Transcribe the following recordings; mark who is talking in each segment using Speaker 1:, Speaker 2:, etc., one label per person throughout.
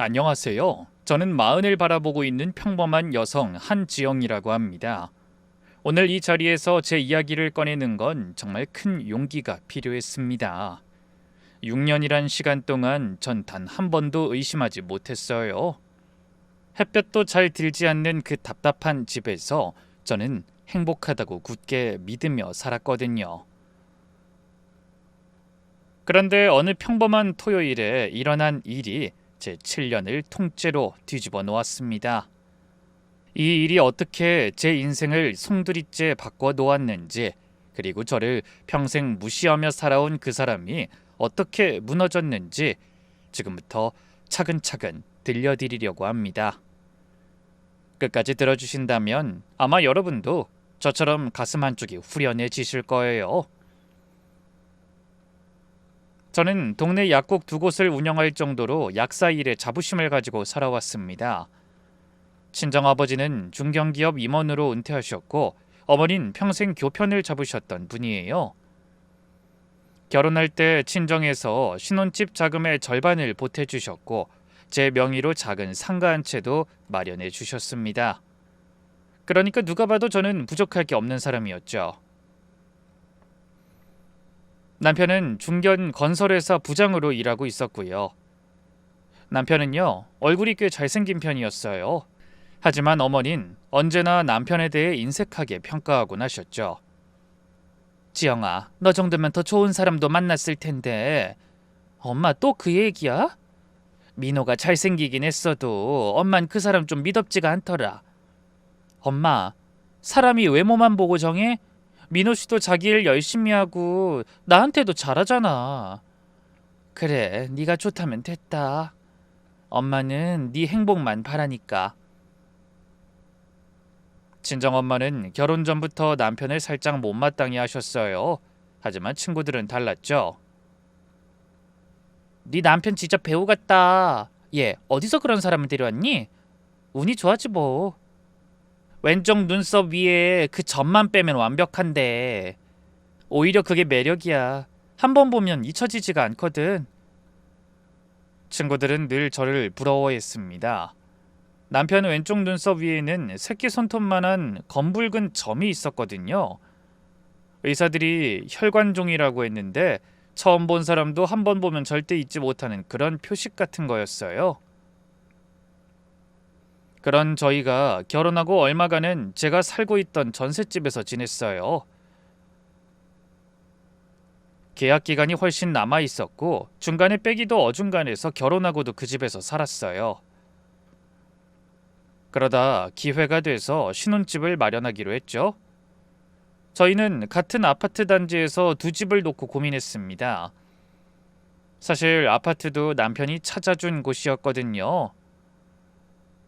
Speaker 1: 안녕하세요. 저는 마흔을 바라보고 있는 평범한 여성 한지영이라고 합니다. 오늘 이 자리에서 제 이야기를 꺼내는 건 정말 큰 용기가 필요했습니다. 6년이란 시간 동안 전 단 한 번도 의심하지 못했어요. 햇볕도 잘 들지 않는 그 답답한 집에서 저는 행복하다고 굳게 믿으며 살았거든요. 그런데 어느 평범한 토요일에 일어난 일이 제 7년을 통째로 뒤집어 놓았습니다. 이 일이 어떻게 제 인생을 송두리째 바꿔 놓았는지, 그리고 저를 평생 무시하며 살아온 그 사람이 어떻게 무너졌는지 지금부터 차근차근 들려드리려고 합니다. 끝까지 들어주신다면 아마 여러분도 저처럼 가슴 한쪽이 후련해지실 거예요. 저는 동네 약국 두 곳을 운영할 정도로 약사 일에 자부심을 가지고 살아왔습니다. 친정아버지는 중견기업 임원으로 은퇴하셨고 어머니는 평생 교편을 잡으셨던 분이에요. 결혼할 때 친정에서 신혼집 자금의 절반을 보태주셨고 제 명의로 작은 상가 한 채도 마련해 주셨습니다. 그러니까 누가 봐도 저는 부족할 게 없는 사람이었죠. 남편은 중견 건설회사 부장으로 일하고 있었고요. 남편은요, 얼굴이 꽤 잘생긴 편이었어요. 하지만 어머닌 언제나 남편에 대해 인색하게 평가하곤 하셨죠. 지영아, 너 정도면 더 좋은 사람도 만났을 텐데. 엄마 또 그 얘기야? 민호가 잘생기긴 했어도 엄만 그 사람 좀 미덥지가 않더라. 엄마, 사람이 외모만 보고 정해? 민호 씨도 자기 일 열심히 하고 나한테도 잘하잖아. 그래, 네가 좋다면 됐다. 엄마는 네 행복만 바라니까. 친정엄마는 결혼 전부터 남편을 살짝 못마땅해 하셨어요. 하지만 친구들은 달랐죠. 네 남편 진짜 배우 같다. 얘 어디서 그런 사람을 데려왔니? 운이 좋아지 뭐. 왼쪽 눈썹 위에 그 점만 빼면 완벽한데. 오히려 그게 매력이야. 한 번 보면 잊혀지지가 않거든. 친구들은 늘 저를 부러워했습니다. 남편 왼쪽 눈썹 위에는 새끼손톱만한 검붉은 점이 있었거든요. 의사들이 혈관종이라고 했는데 처음 본 사람도 한 번 보면 절대 잊지 못하는 그런 표식 같은 거였어요. 그런 저희가 결혼하고 얼마간은 제가 살고 있던 전셋집에서 지냈어요. 계약 기간이 훨씬 남아 있었고 중간에 빼기도 어중간해서 결혼하고도 그 집에서 살았어요. 그러다 기회가 돼서 신혼집을 마련하기로 했죠. 저희는 같은 아파트 단지에서 두 집을 놓고 고민했습니다. 사실 아파트도 남편이 찾아준 곳이었거든요.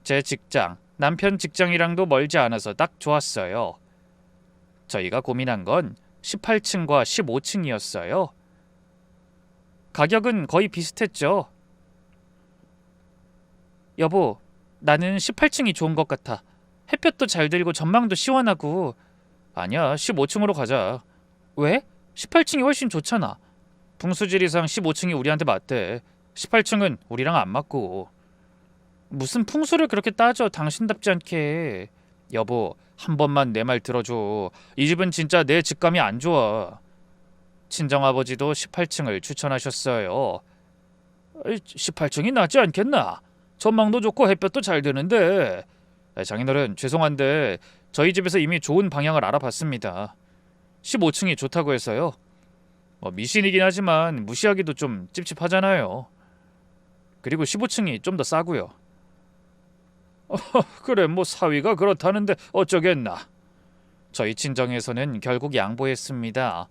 Speaker 1: 제 직장, 남편 직장이랑도 멀지 않아서 딱 좋았어요. 저희가 고민한 건 18층과 15층이었어요. 가격은 거의 비슷했죠. 여보, 나는 18층이 좋은 것 같아. 햇볕도 잘 들고 전망도 시원하고. 아니야, 15층으로 가자. 왜? 18층이 훨씬 좋잖아. 풍수지리상 15층이 우리한테 맞대. 18층은 우리랑 안 맞고. 무슨 풍수를 그렇게 따져, 당신답지 않게. 여보, 한 번만 내 말 들어줘. 이 집은 진짜 내 직감이 안 좋아. 친정아버지도 18층을 추천하셨어요. 18층이 낫지 않겠나? 전망도 좋고 햇볕도 잘 드는데. 장인어른, 죄송한데 저희 집에서 이미 좋은 방향을 알아봤습니다. 15층이 좋다고 해서요. 미신이긴 하지만 무시하기도 좀 찝찝하잖아요. 그리고 15층이 좀 더 싸고요. 그래, 뭐 사위가 그렇다는데 어쩌겠나. 저희 친정에서는 결국 양보했습니다.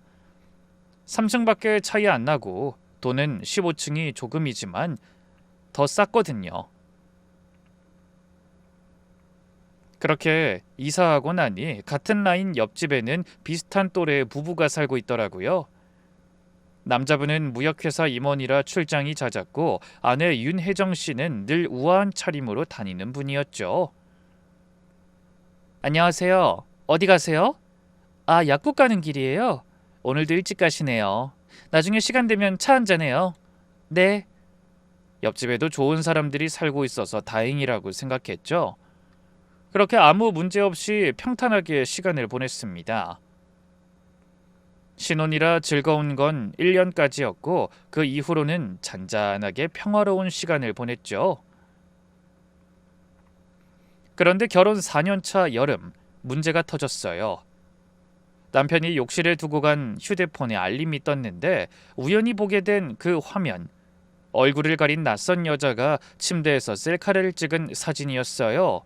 Speaker 1: 3층밖에 차이 안 나고 돈은 15층이 조금이지만 더 쌌거든요. 그렇게 이사하고 나니 같은 라인 옆집에는 비슷한 또래의 부부가 살고 있더라고요. 남자분은 무역회사 임원이라 출장이 잦았고 아내 윤혜정 씨는 늘 우아한 차림으로 다니는 분이었죠. 안녕하세요. 어디 가세요? 아, 약국 가는 길이에요. 오늘도 일찍 가시네요. 나중에 시간 되면 차 한잔해요. 네. 옆집에도 좋은 사람들이 살고 있어서 다행이라고 생각했죠. 그렇게 아무 문제 없이 평탄하게 시간을 보냈습니다. 신혼이라 즐거운 건 1년까지였고 그 이후로는 잔잔하게 평화로운 시간을 보냈죠. 그런데 결혼 4년 차 여름 문제가 터졌어요. 남편이 욕실에 두고 간 휴대폰에 알림이 떴는데 우연히 보게 된 그 화면, 얼굴을 가린 낯선 여자가 침대에서 셀카를 찍은 사진이었어요.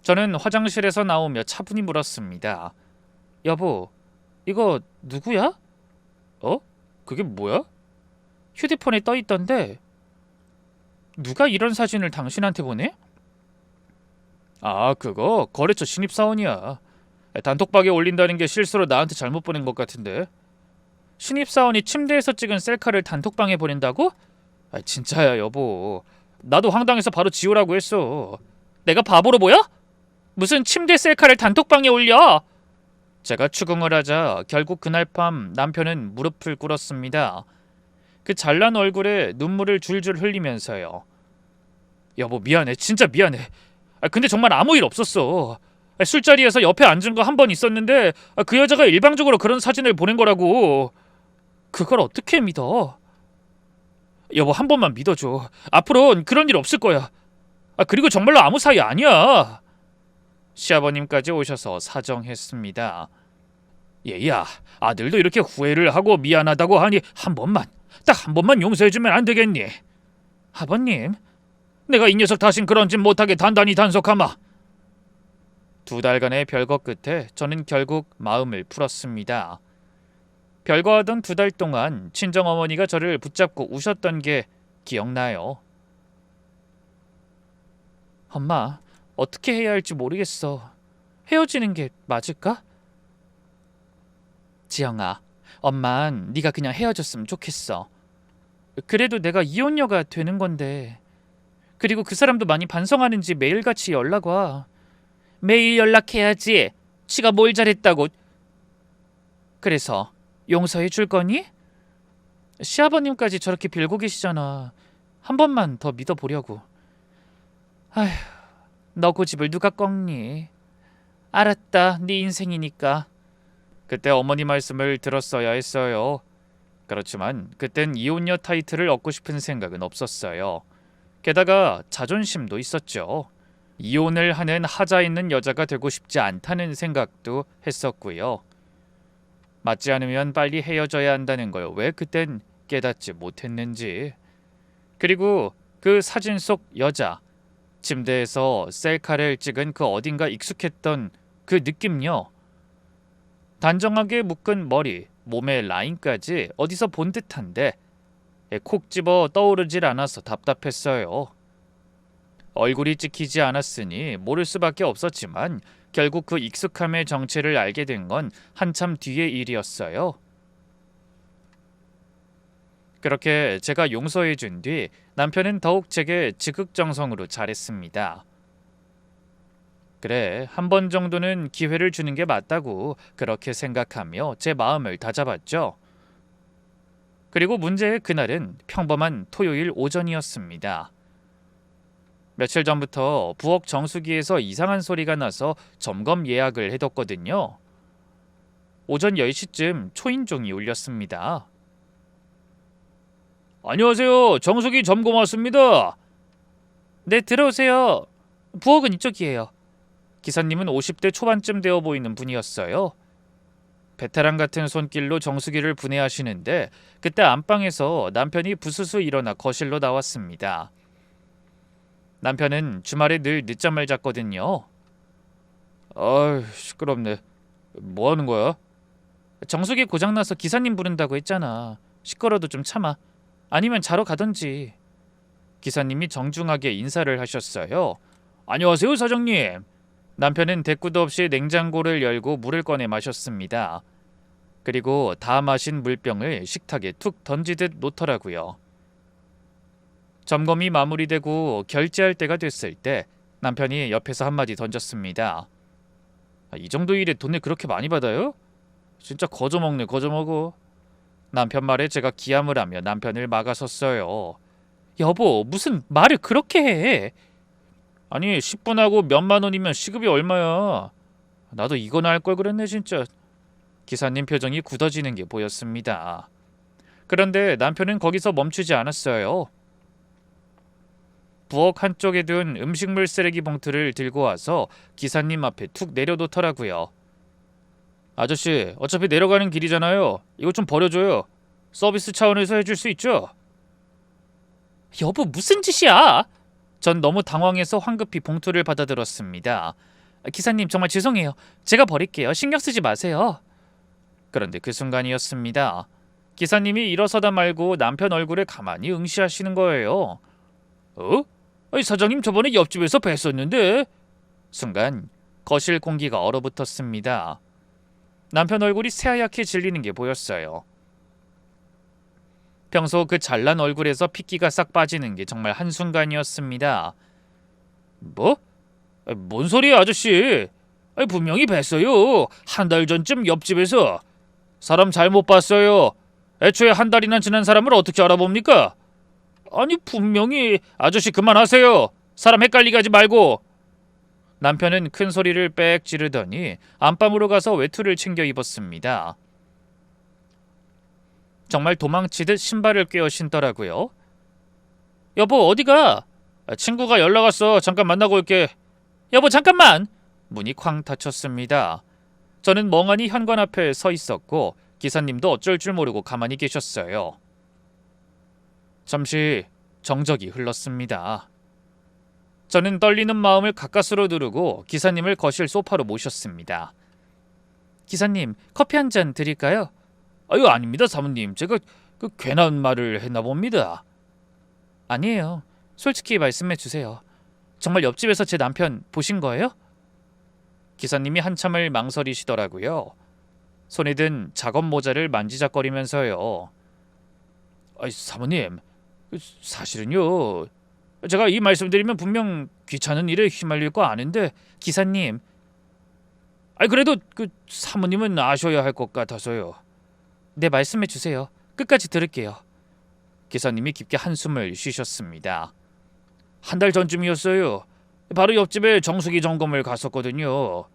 Speaker 1: 저는 화장실에서 나오며 차분히 물었습니다. 여보, 이거 누구야? 어? 그게 뭐야? 휴대폰에 떠 있던데 누가 이런 사진을 당신한테 보내? 아, 그거 거래처 신입사원이야. 단톡방에 올린다는 게 실수로 나한테 잘못 보낸 것 같은데. 신입사원이 침대에서 찍은 셀카를 단톡방에 보낸다고? 아, 진짜야 여보. 나도 황당해서 바로 지우라고 했어. 내가 바보로 보여? 무슨 침대 셀카를 단톡방에 올려? 제가 추궁을 하자 결국 그날 밤 남편은 무릎을 꿇었습니다. 그 잘난 얼굴에 눈물을 줄줄 흘리면서요. 여보 미안해. 진짜 미안해. 근데 정말 아무 일 없었어. 술자리에서 옆에 앉은 거 한 번 있었는데 그 여자가 일방적으로 그런 사진을 보낸 거라고. 그걸 어떻게 믿어? 여보 한 번만 믿어줘. 앞으로는 그런 일 없을 거야. 그리고 정말로 아무 사이 아니야. 시아버님까지 오셔서 사정했습니다. 얘야, 아들도 이렇게 후회를 하고 미안하다고 하니 한 번만, 딱 한 번만 용서해주면 안 되겠니? 아버님, 내가 이 녀석 다신 그런 짓 못하게 단단히 단속하마. 2달간의 별거 끝에 저는 결국 마음을 풀었습니다. 별거하던 2달 동안 친정어머니가 저를 붙잡고 우셨던 게 기억나요. 엄마, 어떻게 해야 할지 모르겠어. 헤어지는 게 맞을까? 지영아, 엄만 네가 그냥 헤어졌으면 좋겠어. 그래도 내가 이혼녀가 되는 건데. 그리고 그 사람도 많이 반성하는지 매일같이 연락 와. 매일 연락해야지. 지가 뭘 잘했다고. 그래서 용서해 줄 거니? 시아버님까지 저렇게 빌고 계시잖아. 한 번만 더 믿어보려고. 아휴, 너 고집을 누가 꺾니? 알았다, 네 인생이니까. 그때 어머니 말씀을 들었어야 했어요. 그렇지만 그땐 이혼녀 타이틀을 얻고 싶은 생각은 없었어요. 게다가 자존심도 있었죠. 이혼을 하는 하자 있는 여자가 되고 싶지 않다는 생각도 했었고요. 맞지 않으면 빨리 헤어져야 한다는 걸 왜 그땐 깨닫지 못했는지. 그리고 그 사진 속 여자, 침대에서 셀카를 찍은 그 어딘가 익숙했던 그 느낌요. 단정하게 묶은 머리, 몸의 라인까지 어디서 본 듯한데 콕 집어 떠오르질 않아서 답답했어요. 얼굴이 찍히지 않았으니 모를 수밖에 없었지만 결국 그 익숙함의 정체를 알게 된 건 한참 뒤의 일이었어요. 그렇게 제가 용서해 준 뒤 남편은 더욱 제게 지극정성으로 잘했습니다. 그래, 한 번 정도는 기회를 주는 게 맞다고 그렇게 생각하며 제 마음을 다잡았죠. 그리고 문제의 그날은 평범한 토요일 오전이었습니다. 며칠 전부터 부엌 정수기에서 이상한 소리가 나서 점검 예약을 해뒀거든요. 오전 10시쯤 초인종이 울렸습니다. 안녕하세요. 정수기 점검 왔습니다. 네, 들어오세요. 부엌은 이쪽이에요. 기사님은 50대 초반쯤 되어 보이는 분이었어요. 베테랑 같은 손길로 정수기를 분해하시는데 그때 안방에서 남편이 부스스 일어나 거실로 나왔습니다. 남편은 주말에 늘 늦잠을 잤거든요. 아휴, 시끄럽네. 뭐 하는 거야? 정수기 고장나서 기사님 부른다고 했잖아. 시끄러도 좀 참아. 아니면 자러 가던지. 기사님이 정중하게 인사를 하셨어요. 안녕하세요, 사장님. 남편은 대꾸도 없이 냉장고를 열고 물을 꺼내 마셨습니다. 그리고 다 마신 물병을 식탁에 툭 던지듯 놓더라고요. 점검이 마무리되고 결제할 때가 됐을 때 남편이 옆에서 한마디 던졌습니다. 이 정도 일에 돈을 그렇게 많이 받아요? 진짜 거저먹네, 거저먹어. 남편 말에 제가 기함을 하며 남편을 막아섰어요. 여보, 무슨 말을 그렇게 해? 아니, 10분 하고 몇만 원이면 시급이 얼마야? 나도 이거나 할 걸 그랬네 진짜. 기사님 표정이 굳어지는 게 보였습니다. 그런데 남편은 거기서 멈추지 않았어요. 부엌 한쪽에 둔 음식물 쓰레기 봉투를 들고 와서 기사님 앞에 툭 내려놓더라고요. 아저씨, 어차피 내려가는 길이잖아요. 이거 좀 버려줘요. 서비스 차원에서 해줄 수 있죠? 여보, 무슨 짓이야? 전 너무 당황해서 황급히 봉투를 받아들었습니다. 기사님, 정말 죄송해요. 제가 버릴게요. 신경 쓰지 마세요. 그런데 그 순간이었습니다. 기사님이 일어서다 말고 남편 얼굴에 가만히 응시하시는 거예요. 어? 아니, 사장님 저번에 옆집에서 뵀었는데. 순간 거실 공기가 얼어붙었습니다. 남편 얼굴이 새하얗게 질리는 게 보였어요. 평소 그 잘난 얼굴에서 핏기가 싹 빠지는 게 정말 한순간이었습니다. 뭐? 뭔 소리야 아저씨? 분명히 뵀어요. 한 달 전쯤 옆집에서. 사람 잘못 봤어요. 애초에 한 달이나 지난 사람을 어떻게 알아봅니까? 아니 분명히. 아저씨 그만하세요. 사람 헷갈리게 하지 말고. 남편은 큰 소리를 빽 지르더니 안방으로 가서 외투를 챙겨 입었습니다. 정말 도망치듯 신발을 꿰어 신더라고요. 여보 어디가? 친구가 연락 왔어. 잠깐 만나고 올게. 여보 잠깐만. 문이 쾅 닫혔습니다. 저는 멍하니 현관 앞에 서 있었고 기사님도 어쩔 줄 모르고 가만히 계셨어요. 잠시 정적이 흘렀습니다. 저는 떨리는 마음을 가까스로 누르고 기사님을 거실 소파로 모셨습니다. 기사님, 커피 한 잔 드릴까요? 아유 아닙니다 사모님. 제가 괜한 말을 했나 봅니다. 아니에요. 솔직히 말씀해 주세요. 정말 옆집에서 제 남편 보신 거예요? 기사님이 한참을 망설이시더라고요. 손에 든 작업 모자를 만지작거리면서요. 아이 사모님, 사실은요. 제가 이 말씀드리면 분명 귀찮은 일에 휘말릴 거 아는데. 기사님, 그래도 사모님은 아셔야 할 것 같아서요. 네, 말씀해 주세요. 끝까지 들을게요. 기사님이 깊게 한숨을 쉬셨습니다. 한 달 전쯤이었어요. 바로 옆집에 정수기 점검을 갔었거든요.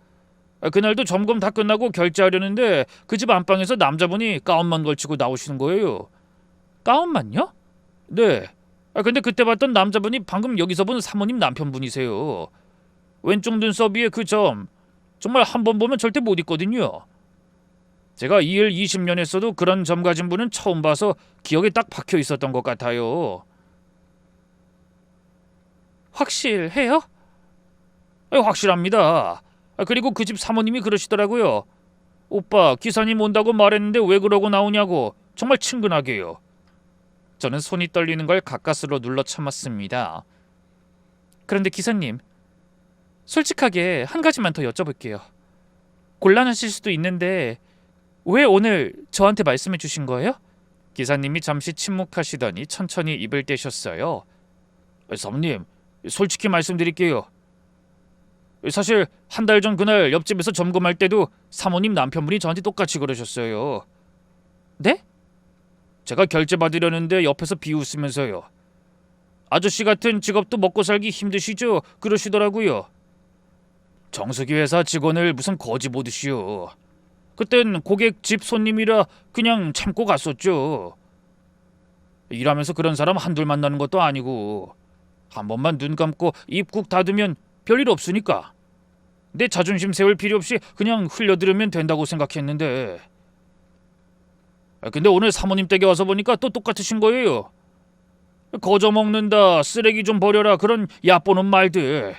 Speaker 1: 그날도 점검 다 끝나고 결제하려는데 그 집 안방에서 남자분이 가운만 걸치고 나오시는 거예요. 가운만요? 네. 근데 그때 봤던 남자분이 방금 여기서 본 사모님 남편분이세요. 왼쪽 눈썹 위에 그 점, 정말 한 번 보면 절대 못 잊거든요. 제가 이 일 20년 했어도 그런 점 가진 분은 처음 봐서 기억에 딱 박혀 있었던 것 같아요. 확실해요? 확실합니다. 그리고 그 집 사모님이 그러시더라고요. 오빠, 기사님 온다고 말했는데 왜 그러고 나오냐고. 정말 친근하게요. 저는 손이 떨리는 걸 가까스로 눌러 참았습니다. 그런데 기사님, 솔직하게 한 가지만 더 여쭤볼게요. 곤란하실 수도 있는데 왜 오늘 저한테 말씀해 주신 거예요? 기사님이 잠시 침묵하시더니 천천히 입을 떼셨어요. 사모님, 솔직히 말씀드릴게요. 사실 한 달 전 그날 옆집에서 점검할 때도 사모님 남편분이 저한테 똑같이 그러셨어요. 네? 제가 결제 받으려는데 옆에서 비웃으면서요. 아저씨 같은 직업도 먹고 살기 힘드시죠? 그러시더라고요. 정수기 회사 직원을 무슨 거지 보듯이요. 그땐 고객 집 손님이라 그냥 참고 갔었죠. 일하면서 그런 사람 한둘 만나는 것도 아니고 한 번만 눈 감고 입 꾹 닫으면 별일 없으니까 내 자존심 세울 필요 없이 그냥 흘려들으면 된다고 생각했는데. 근데 오늘 사모님 댁에 와서 보니까 또 똑같으신 거예요. 거저 먹는다, 쓰레기 좀 버려라, 그런 얕보는 말들.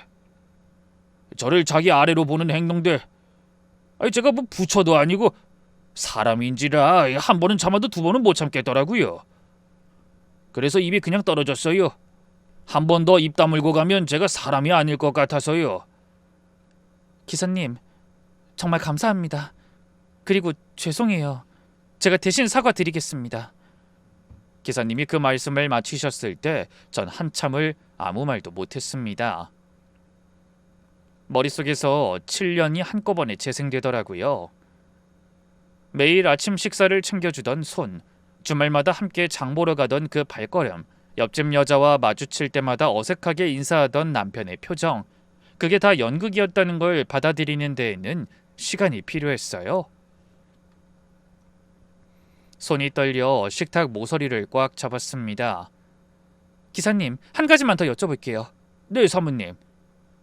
Speaker 1: 저를 자기 아래로 보는 행동들. 제가 뭐 부처도 아니고 사람인지라 한 번은 참아도 두 번은 못 참겠더라고요. 그래서 입이 그냥 떨어졌어요. 한 번 더 입 다물고 가면 제가 사람이 아닐 것 같아서요. 기사님, 정말 감사합니다. 그리고 죄송해요. 제가 대신 사과드리겠습니다. 기사님이 그 말씀을 마치셨을 때 전 한참을 아무 말도 못했습니다. 머릿속에서 7년이 한꺼번에 재생되더라고요. 매일 아침 식사를 챙겨주던 손, 주말마다 함께 장 보러 가던 그 발걸음, 옆집 여자와 마주칠 때마다 어색하게 인사하던 남편의 표정, 그게 다 연극이었다는 걸 받아들이는 데에는 시간이 필요했어요. 손이 떨려 식탁 모서리를 꽉 잡았습니다. 기사님, 한 가지만 더 여쭤볼게요. 네, 사모님.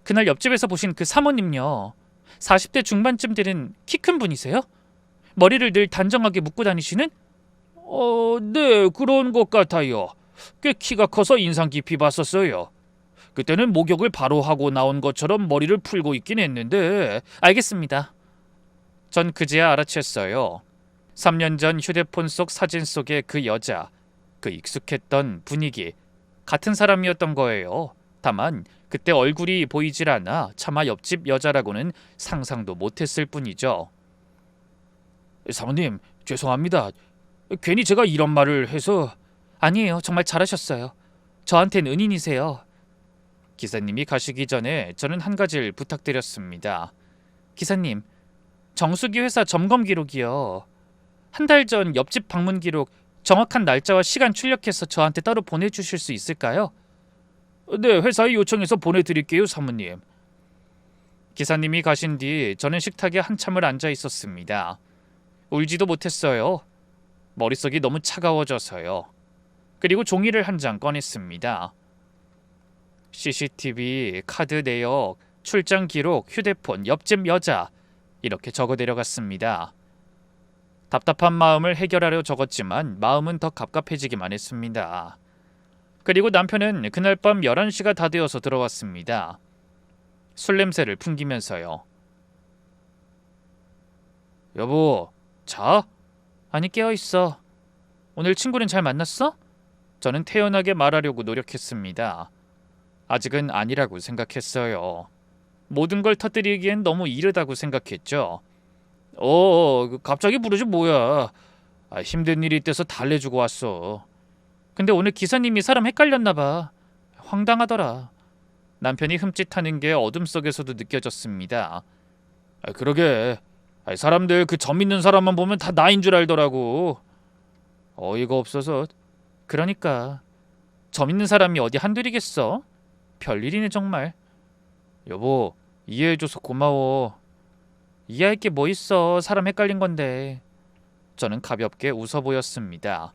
Speaker 1: 그날 옆집에서 보신 그 사모님요. 40대 중반쯤 되는 키 큰 분이세요? 머리를 늘 단정하게 묶고 다니시는? 네, 그런 것 같아요. 꽤 키가 커서 인상 깊이 봤었어요. 그때는 목욕을 바로 하고 나온 것처럼 머리를 풀고 있긴 했는데. 알겠습니다. 전 그제야 알아챘어요. 3년 전 휴대폰 속 사진 속의 그 여자, 그 익숙했던 분위기, 같은 사람이었던 거예요. 다만 그때 얼굴이 보이질 않아 차마 옆집 여자라고는 상상도 못했을 뿐이죠. 사모님, 죄송합니다. 괜히 제가 이런 말을 해서. 아니에요. 정말 잘하셨어요. 저한텐 은인이세요. 기사님이 가시기 전에 저는 한 가지를 부탁드렸습니다. 기사님, 정수기 회사 점검 기록이요. 한 달 전 옆집 방문 기록 정확한 날짜와 시간 출력해서 저한테 따로 보내주실 수 있을까요? 네, 회사에 요청해서 보내드릴게요, 사모님. 기사님이 가신 뒤 저는 식탁에 한참을 앉아 있었습니다. 울지도 못했어요. 머릿속이 너무 차가워져서요. 그리고 종이를 한 장 꺼냈습니다. CCTV, 카드 내역, 출장 기록, 휴대폰, 옆집 여자, 이렇게 적어 내려갔습니다. 답답한 마음을 해결하려 적었지만 마음은 더 갑갑해지기만 했습니다. 그리고 남편은 그날 밤 11시가 다 되어서 들어왔습니다. 술 냄새를 풍기면서요. 여보, 자? 아니, 깨어있어. 오늘 친구는 잘 만났어? 저는 태연하게 말하려고 노력했습니다. 아직은 아니라고 생각했어요. 모든 걸 터뜨리기엔 너무 이르다고 생각했죠. 갑자기 부르지 뭐야. 힘든 일이 있대서 달래주고 왔어. 근데 오늘 기사님이 사람 헷갈렸나 봐. 황당하더라. 남편이 흠칫하는 게 어둠 속에서도 느껴졌습니다. 그러게. 사람들 그 점 있는 사람만 보면 다 나인 줄 알더라고. 어이가 없어서. 그러니까 점 있는 사람이 어디 한둘이겠어? 별일이네 정말. 여보, 이해해줘서 고마워. 이해할 게 뭐 있어. 사람 헷갈린 건데. 저는 가볍게 웃어 보였습니다.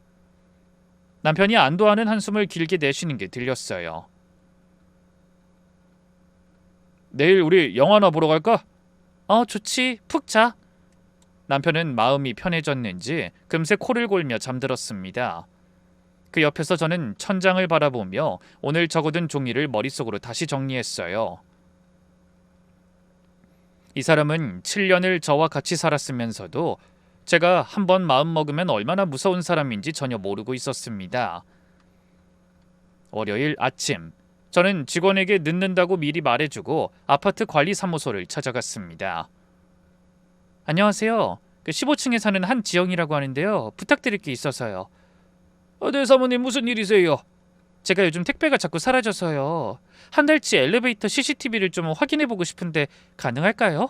Speaker 1: 남편이 안도하는 한숨을 길게 내쉬는 게 들렸어요. 내일 우리 영화나 보러 갈까? 좋지. 푹 자. 남편은 마음이 편해졌는지 금세 코를 골며 잠들었습니다. 그 옆에서 저는 천장을 바라보며 오늘 적어둔 종이를 머릿속으로 다시 정리했어요. 이 사람은 7년을 저와 같이 살았으면서도 제가 한번 마음먹으면 얼마나 무서운 사람인지 전혀 모르고 있었습니다. 월요일 아침, 저는 직원에게 늦는다고 미리 말해주고 아파트 관리사무소를 찾아갔습니다. 안녕하세요. 15층에 사는 한지영이라고 하는데요. 부탁드릴 게 있어서요. 네, 사모님, 무슨 일이세요? 제가 요즘 택배가 자꾸 사라져서요. 한 달치 엘리베이터 CCTV를 좀 확인해보고 싶은데 가능할까요?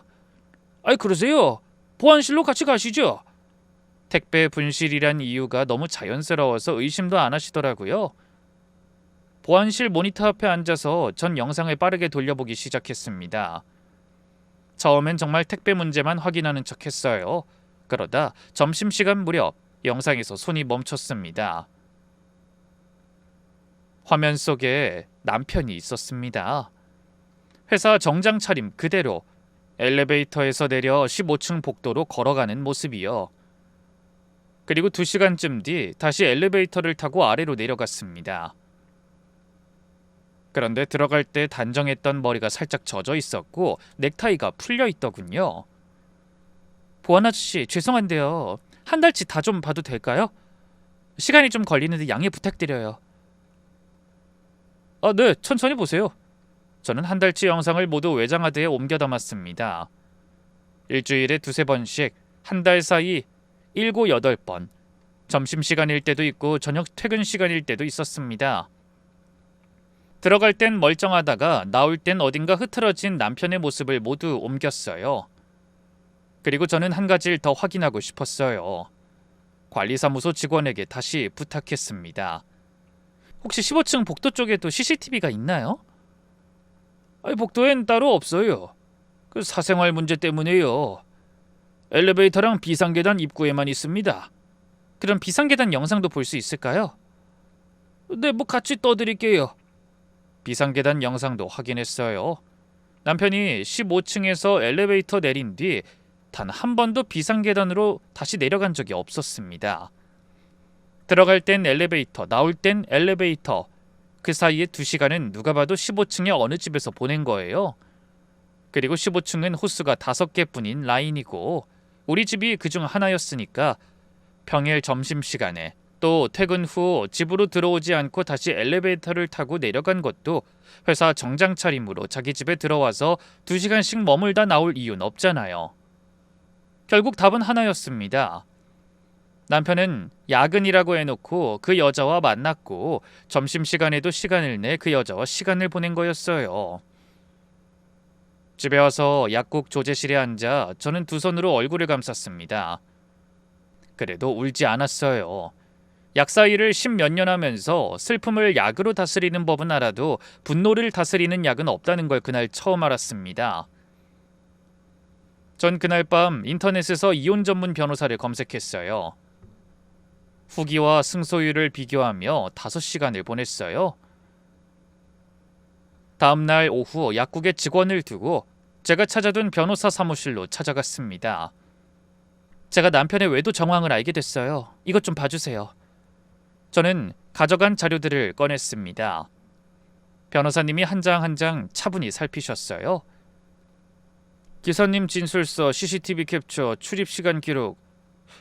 Speaker 1: 그러세요? 보안실로 같이 가시죠. 택배 분실이란 이유가 너무 자연스러워서 의심도 안 하시더라고요. 보안실 모니터 앞에 앉아서 전 영상을 빠르게 돌려보기 시작했습니다. 처음엔 정말 택배 문제만 확인하는 척했어요. 그러다 점심시간 무렵 영상에서 손이 멈췄습니다. 화면 속에 남편이 있었습니다. 회사 정장 차림 그대로 엘리베이터에서 내려 15층 복도로 걸어가는 모습이요. 그리고 2시간쯤 뒤 다시 엘리베이터를 타고 아래로 내려갔습니다. 그런데 들어갈 때 단정했던 머리가 살짝 젖어 있었고 넥타이가 풀려 있더군요. 보안 아저씨, 죄송한데요. 한 달치 다 좀 봐도 될까요? 시간이 좀 걸리는데 양해 부탁드려요. 네, 천천히 보세요. 저는 한 달치 영상을 모두 외장하드에 옮겨 담았습니다. 일주일에 2-3번씩 한 달 사이 7-8번, 점심시간일 때도 있고 저녁 퇴근 시간일 때도 있었습니다. 들어갈 땐 멀쩡하다가 나올 땐 어딘가 흐트러진 남편의 모습을 모두 옮겼어요. 그리고 저는 한 가지를 더 확인하고 싶었어요. 관리사무소 직원에게 다시 부탁했습니다. 혹시 15층 복도 쪽에도 CCTV가 있나요? 복도엔 따로 없어요. 그 사생활 문제 때문에요. 엘리베이터랑 비상계단 입구에만 있습니다. 그럼 비상계단 영상도 볼 수 있을까요? 네, 같이 떠드릴게요. 비상계단 영상도 확인했어요. 남편이 15층에서 엘리베이터 내린 뒤 단 한 번도 비상계단으로 다시 내려간 적이 없었습니다. 들어갈 땐 엘리베이터, 나올 땐 엘리베이터. 그 사이에 2시간은 누가 봐도 15층의 어느 집에서 보낸 거예요. 그리고 15층은 호수가 5개뿐인 라인이고 우리 집이 그중 하나였으니까 평일 점심시간에 또 퇴근 후 집으로 들어오지 않고 다시 엘리베이터를 타고 내려간 것도 회사 정장 차림으로 자기 집에 들어와서 2시간씩 머물다 나올 이유는 없잖아요. 결국 답은 하나였습니다. 남편은 야근이라고 해놓고 그 여자와 만났고 점심시간에도 시간을 내 그 여자와 시간을 보낸 거였어요. 집에 와서 약국 조제실에 앉아 저는 두 손으로 얼굴을 감쌌습니다. 그래도 울지 않았어요. 약사일을 10몇 년 하면서 슬픔을 약으로 다스리는 법은 알아도 분노를 다스리는 약은 없다는 걸 그날 처음 알았습니다. 전 그날 밤 인터넷에서 이혼 전문 변호사를 검색했어요. 후기와 승소율을 비교하며 5시간을 보냈어요. 다음날 오후 약국에 직원을 두고 제가 찾아둔 변호사 사무실로 찾아갔습니다. 제가 남편의 외도 정황을 알게 됐어요. 이것 좀 봐주세요. 저는 가져간 자료들을 꺼냈습니다. 변호사님이 한 장 한 장 차분히 살피셨어요. 기사님 진술서, CCTV 캡처, 출입시간 기록.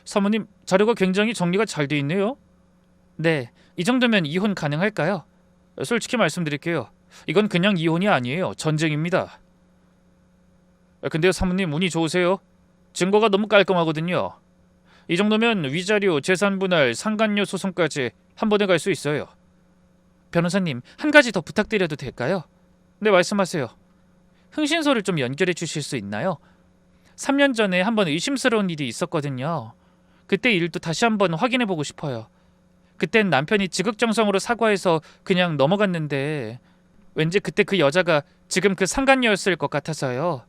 Speaker 1: 사모님, 자료가 굉장히 정리가 잘 돼 있네요. 네, 이 정도면 이혼 가능할까요? 솔직히 말씀드릴게요. 이건 그냥 이혼이 아니에요. 전쟁입니다. 근데요, 사모님 운이 좋으세요. 증거가 너무 깔끔하거든요. 이 정도면 위자료, 재산분할, 상간녀 소송까지 한 번에 갈 수 있어요. 변호사님, 한 가지 더 부탁드려도 될까요? 네, 말씀하세요. 흥신소를 좀 연결해 주실 수 있나요? 3년 전에 한번 의심스러운 일이 있었거든요. 그때 일도 다시 한번 확인해 보고 싶어요. 그땐 남편이 지극정성으로 사과해서 그냥 넘어갔는데 왠지 그때 그 여자가 지금 그 상간녀였을 것 같아서요.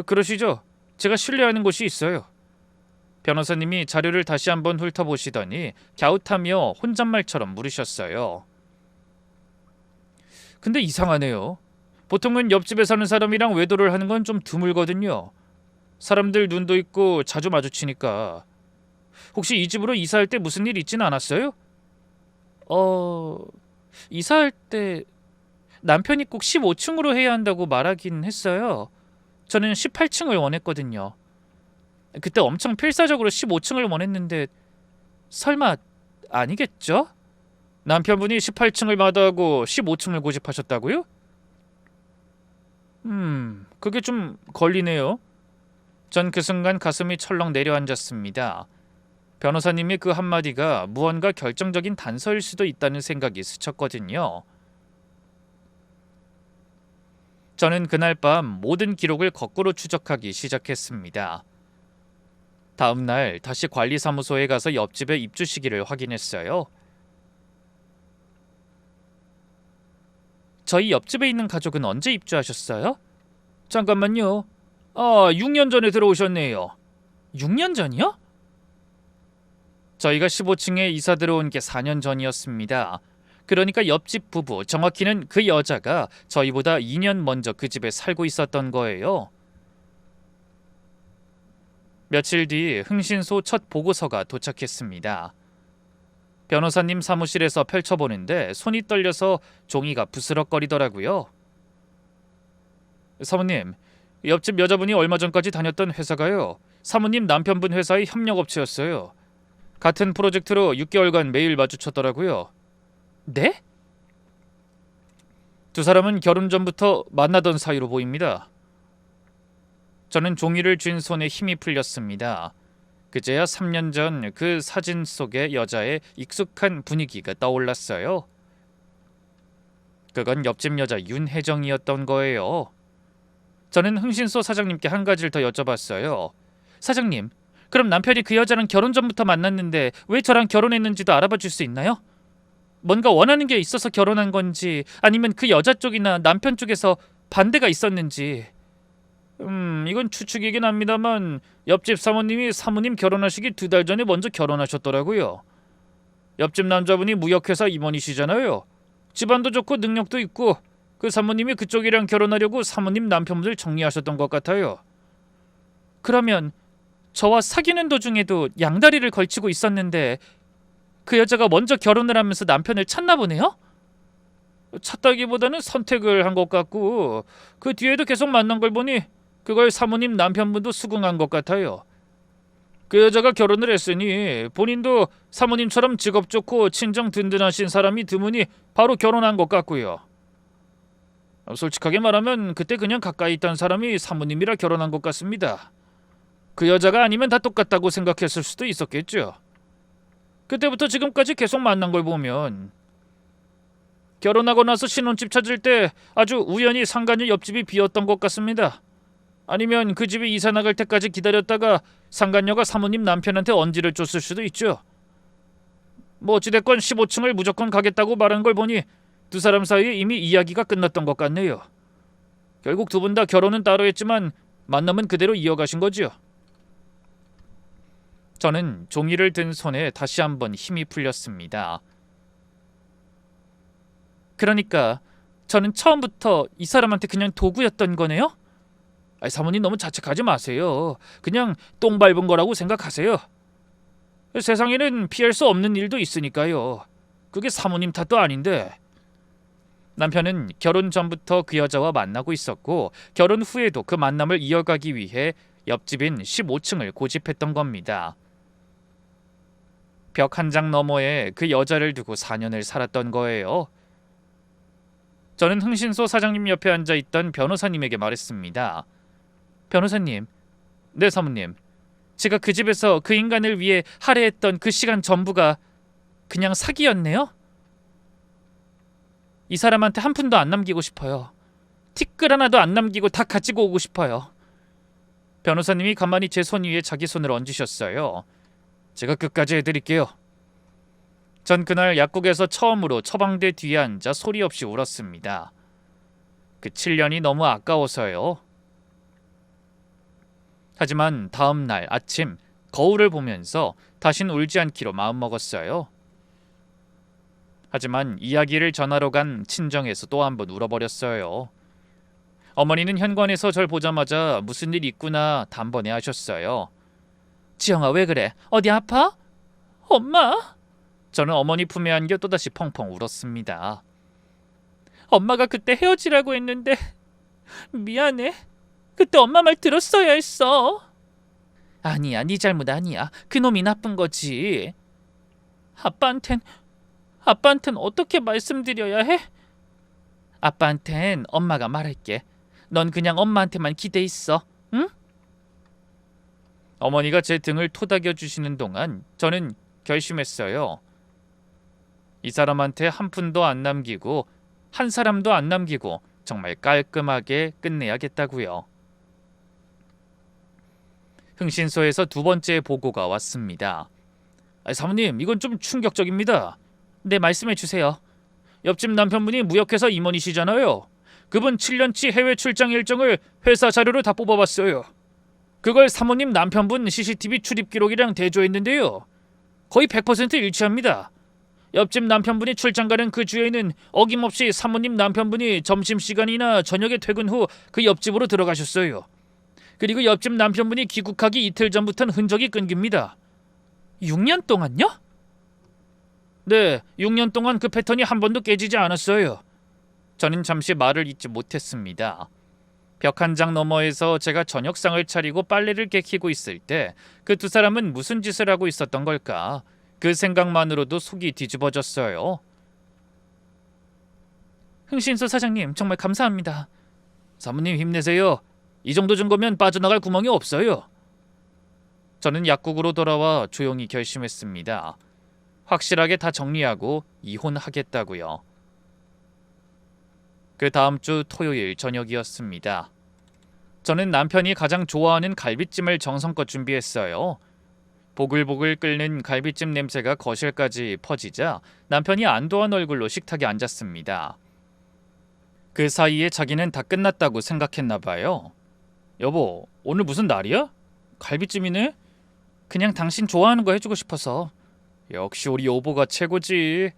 Speaker 1: 그러시죠? 제가 신뢰하는 곳이 있어요. 변호사님이 자료를 다시 한번 훑어보시더니 갸웃하며 혼잣말처럼 물으셨어요. 근데 이상하네요. 보통은 옆집에 사는 사람이랑 외도를 하는 건 좀 드물거든요. 사람들 눈도 있고 자주 마주치니까. 혹시 이 집으로 이사할 때 무슨 일 있진 않았어요? 이사할 때 남편이 꼭 15층으로 해야 한다고 말하긴 했어요. 저는 18층을 원했거든요. 그때 엄청 필사적으로 15층을 원했는데 설마 아니겠죠? 남편분이 18층을 마다하고 15층을 고집하셨다고요? 그게 좀 걸리네요. 전 그 순간 가슴이 철렁 내려앉았습니다. 변호사님이 그 한마디가 무언가 결정적인 단서일 수도 있다는 생각이 스쳤거든요. 저는 그날 밤 모든 기록을 거꾸로 추적하기 시작했습니다. 다음 날 다시 관리사무소에 가서 옆집의 입주 시기를 확인했어요. 저희 옆집에 있는 가족은 언제 입주하셨어요? 잠깐만요. 6년 전에 들어오셨네요. 6년 전이요? 저희가 15층에 이사 들어온 게 4년 전이었습니다. 그러니까 옆집 부부, 정확히는 그 여자가 저희보다 2년 먼저 그 집에 살고 있었던 거예요. 며칠 뒤 흥신소 첫 보고서가 도착했습니다. 변호사님 사무실에서 펼쳐보는데 손이 떨려서 종이가 부스럭거리더라고요. 사모님, 옆집 여자분이 얼마 전까지 다녔던 회사가요. 사모님 남편분 회사의 협력업체였어요. 같은 프로젝트로 6개월간 매일 마주쳤더라고요. 네? 두 사람은 결혼 전부터 만나던 사이로 보입니다. 저는 종이를 쥔 손에 힘이 풀렸습니다. 그제야 3년 전 그 사진 속의 여자의 익숙한 분위기가 떠올랐어요. 그건 옆집 여자 윤혜정이었던 거예요. 저는 흥신소 사장님께 한 가지를 더 여쭤봤어요. 사장님, 그럼 남편이 그 여자랑 결혼 전부터 만났는데 왜 저랑 결혼했는지도 알아봐 줄 수 있나요? 뭔가 원하는 게 있어서 결혼한 건지 아니면 그 여자 쪽이나 남편 쪽에서 반대가 있었는지. 이건 추측이긴 합니다만 옆집 사모님이 사모님 결혼하시기 2달 전에 먼저 결혼하셨더라고요. 옆집 남자분이 무역회사 임원이시잖아요. 집안도 좋고 능력도 있고 그 사모님이 그쪽이랑 결혼하려고 사모님 남편분을 정리하셨던 것 같아요. 그러면 저와 사귀는 도중에도 양다리를 걸치고 있었는데 그 여자가 먼저 결혼을 하면서 남편을 찾나 보네요? 찾다기보다는 선택을 한 것 같고 그 뒤에도 계속 만난 걸 보니 그걸 사모님 남편분도 수긍한 것 같아요. 그 여자가 결혼을 했으니 본인도 사모님처럼 직업 좋고 친정 든든하신 사람이 드무니 바로 결혼한 것 같고요. 솔직하게 말하면 그때 그냥 가까이 있던 사람이 사모님이라 결혼한 것 같습니다. 그 여자가 아니면 다 똑같다고 생각했을 수도 있었겠죠. 그때부터 지금까지 계속 만난 걸 보면 결혼하고 나서 신혼집 찾을 때 아주 우연히 상간녀 옆집이 비었던 것 같습니다. 아니면 그 집에 이사 나갈 때까지 기다렸다가 상간녀가 사모님 남편한테 언지를 줬을 수도 있죠. 뭐 어찌됐건 15층을 무조건 가겠다고 말한 걸 보니 두 사람 사이에 이미 이야기가 끝났던 것 같네요. 결국 두 분 다 결혼은 따로 했지만 만남은 그대로 이어가신 거죠. 저는 종이를 든 손에 다시 한번 힘이 풀렸습니다. 그러니까 저는 처음부터 이 사람한테 그냥 도구였던 거네요? 사모님 너무 자책하지 마세요. 그냥 똥 밟은 거라고 생각하세요. 세상에는 피할 수 없는 일도 있으니까요. 그게 사모님 탓도 아닌데. 남편은 결혼 전부터 그 여자와 만나고 있었고 결혼 후에도 그 만남을 이어가기 위해 옆집인 15층을 고집했던 겁니다. 벽 한 장 너머에 그 여자를 두고 4년을 살았던 거예요. 저는 흥신소 사장님 옆에 앉아있던 변호사님에게 말했습니다. 변호사님, 네 사모님, 제가 그 집에서 그 인간을 위해 할애했던 그 시간 전부가 그냥 사기였네요? 이 사람한테 한 푼도 안 남기고 싶어요. 티끌 하나도 안 남기고 다 가지고 오고 싶어요. 변호사님이 가만히 제 손 위에 자기 손을 얹으셨어요. 제가 끝까지 해드릴게요. 전 그날 약국에서 처음으로 처방대 뒤에 앉아 소리 없이 울었습니다. 그 7년이 너무 아까워서요. 하지만 다음 날 아침 거울을 보면서 다신 울지 않기로 마음먹었어요. 하지만 이야기를 전하러 간 친정에서 또 한 번 울어버렸어요. 어머니는 현관에서 절 보자마자 무슨 일 있구나 단번에 하셨어요. 지영아 왜 그래? 어디 아파? 엄마? 저는 어머니 품에 안겨 또다시 펑펑 울었습니다. 엄마가 그때 헤어지라고 했는데 미안해. 그때 엄마 말 들었어야 했어. 아니야, 네 잘못 아니야. 그놈이 나쁜 거지. 아빠한텐 어떻게 말씀드려야 해? 아빠한텐 엄마가 말할게. 넌 그냥 엄마한테만 기대 있어. 응? 어머니가 제 등을 토닥여 주시는 동안 저는 결심했어요. 이 사람한테 한 푼도 안 남기고 한 사람도 안 남기고 정말 깔끔하게 끝내야겠다고요. 흥신소에서 두 번째 보고가 왔습니다. 사모님, 이건 좀 충격적입니다. 네, 말씀해 주세요. 옆집 남편분이 무역회사 임원이시잖아요. 그분 7년치 해외 출장 일정을 회사 자료로 다 뽑아봤어요. 그걸 사모님 남편분 CCTV 출입 기록이랑 대조했는데요. 거의 100% 일치합니다. 옆집 남편분이 출장 가는 그 주에는 어김없이 사모님 남편분이 점심시간이나 저녁에 퇴근 후 그 옆집으로 들어가셨어요. 그리고 옆집 남편분이 귀국하기 이틀 전부터는 흔적이 끊깁니다. 6년 동안요? 네, 6년 동안 그 패턴이 한 번도 깨지지 않았어요. 저는 잠시 말을 잇지 못했습니다. 벽 한 장 너머에서 제가 저녁상을 차리고 빨래를 개키고 있을 때 그 두 사람은 무슨 짓을 하고 있었던 걸까? 그 생각만으로도 속이 뒤집어졌어요. 흥신소 사장님, 정말 감사합니다. 사모님 힘내세요. 이 정도 증거면 빠져나갈 구멍이 없어요. 저는 약국으로 돌아와 조용히 결심했습니다. 확실하게 다 정리하고 이혼하겠다고요. 그 다음 주 토요일 저녁이었습니다. 저는 남편이 가장 좋아하는 갈비찜을 정성껏 준비했어요. 보글보글 끓는 갈비찜 냄새가 거실까지 퍼지자 남편이 안도한 얼굴로 식탁에 앉았습니다. 그 사이에 자기는 다 끝났다고 생각했나 봐요. 여보, 오늘 무슨 날이야? 갈비찜이네? 그냥 당신 좋아하는 거 해주고 싶어서. 역시 우리 여보가 최고지.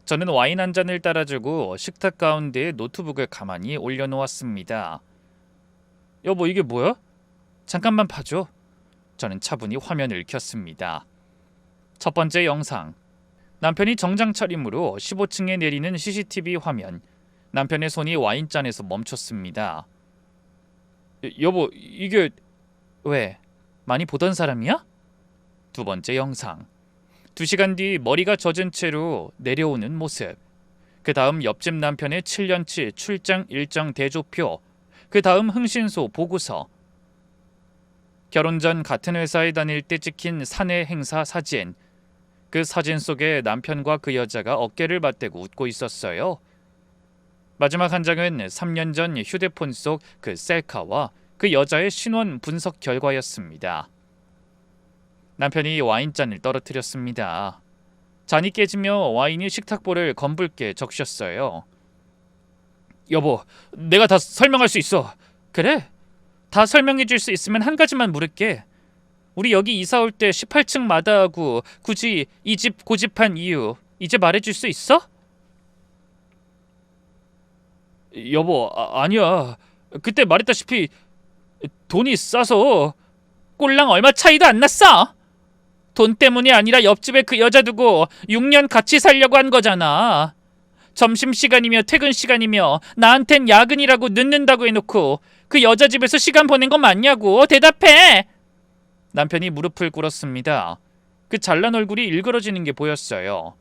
Speaker 1: 저는 와인 한 잔을 따라주고 식탁 가운데에 노트북을 가만히 올려놓았습니다. 여보, 이게 뭐야? 잠깐만 봐줘. 저는 차분히 화면을 켰습니다. 첫 번째 영상. 남편이 정장 차림으로 15층에 내리는 CCTV 화면. 남편의 손이 와인잔에서 멈췄습니다. 여보, 이게 왜? 많이 보던 사람이야? 두 번째 영상. 2시간 뒤 머리가 젖은 채로 내려오는 모습. 그 다음 옆집 남편의 7년치 출장 일정 대조표. 그 다음 흥신소 보고서. 결혼 전 같은 회사에 다닐 때 찍힌 사내 행사 사진. 그 사진 속에 남편과 그 여자가 어깨를 맞대고 웃고 있었어요. 마지막 한 장은 3년 전 휴대폰 속 그 셀카와 그 여자의 신원 분석 결과였습니다. 남편이 와인잔을 떨어뜨렸습니다. 잔이 깨지며 와인이 식탁볼을 검붉게 적셨어요. 여보, 내가 다 설명할 수 있어. 그래? 다 설명해 줄 수 있으면 한 가지만 물을게. 우리 여기 이사 올 때 18층 마다하고 굳이 이 집 고집한 이유 이제 말해줄 수 있어? 여보, 아니야. 그때 말했다시피 돈이 싸서. 꼴랑 얼마 차이도 안 났어. 돈 때문이 아니라 옆집에 그 여자 두고 6년 같이 살려고 한 거잖아. 점심시간이며 퇴근시간이며 나한텐 야근이라고 늦는다고 해놓고 그 여자 집에서 시간 보낸 거 맞냐고. 대답해. 남편이 무릎을 꿇었습니다. 그 잘난 얼굴이 일그러지는 게 보였어요.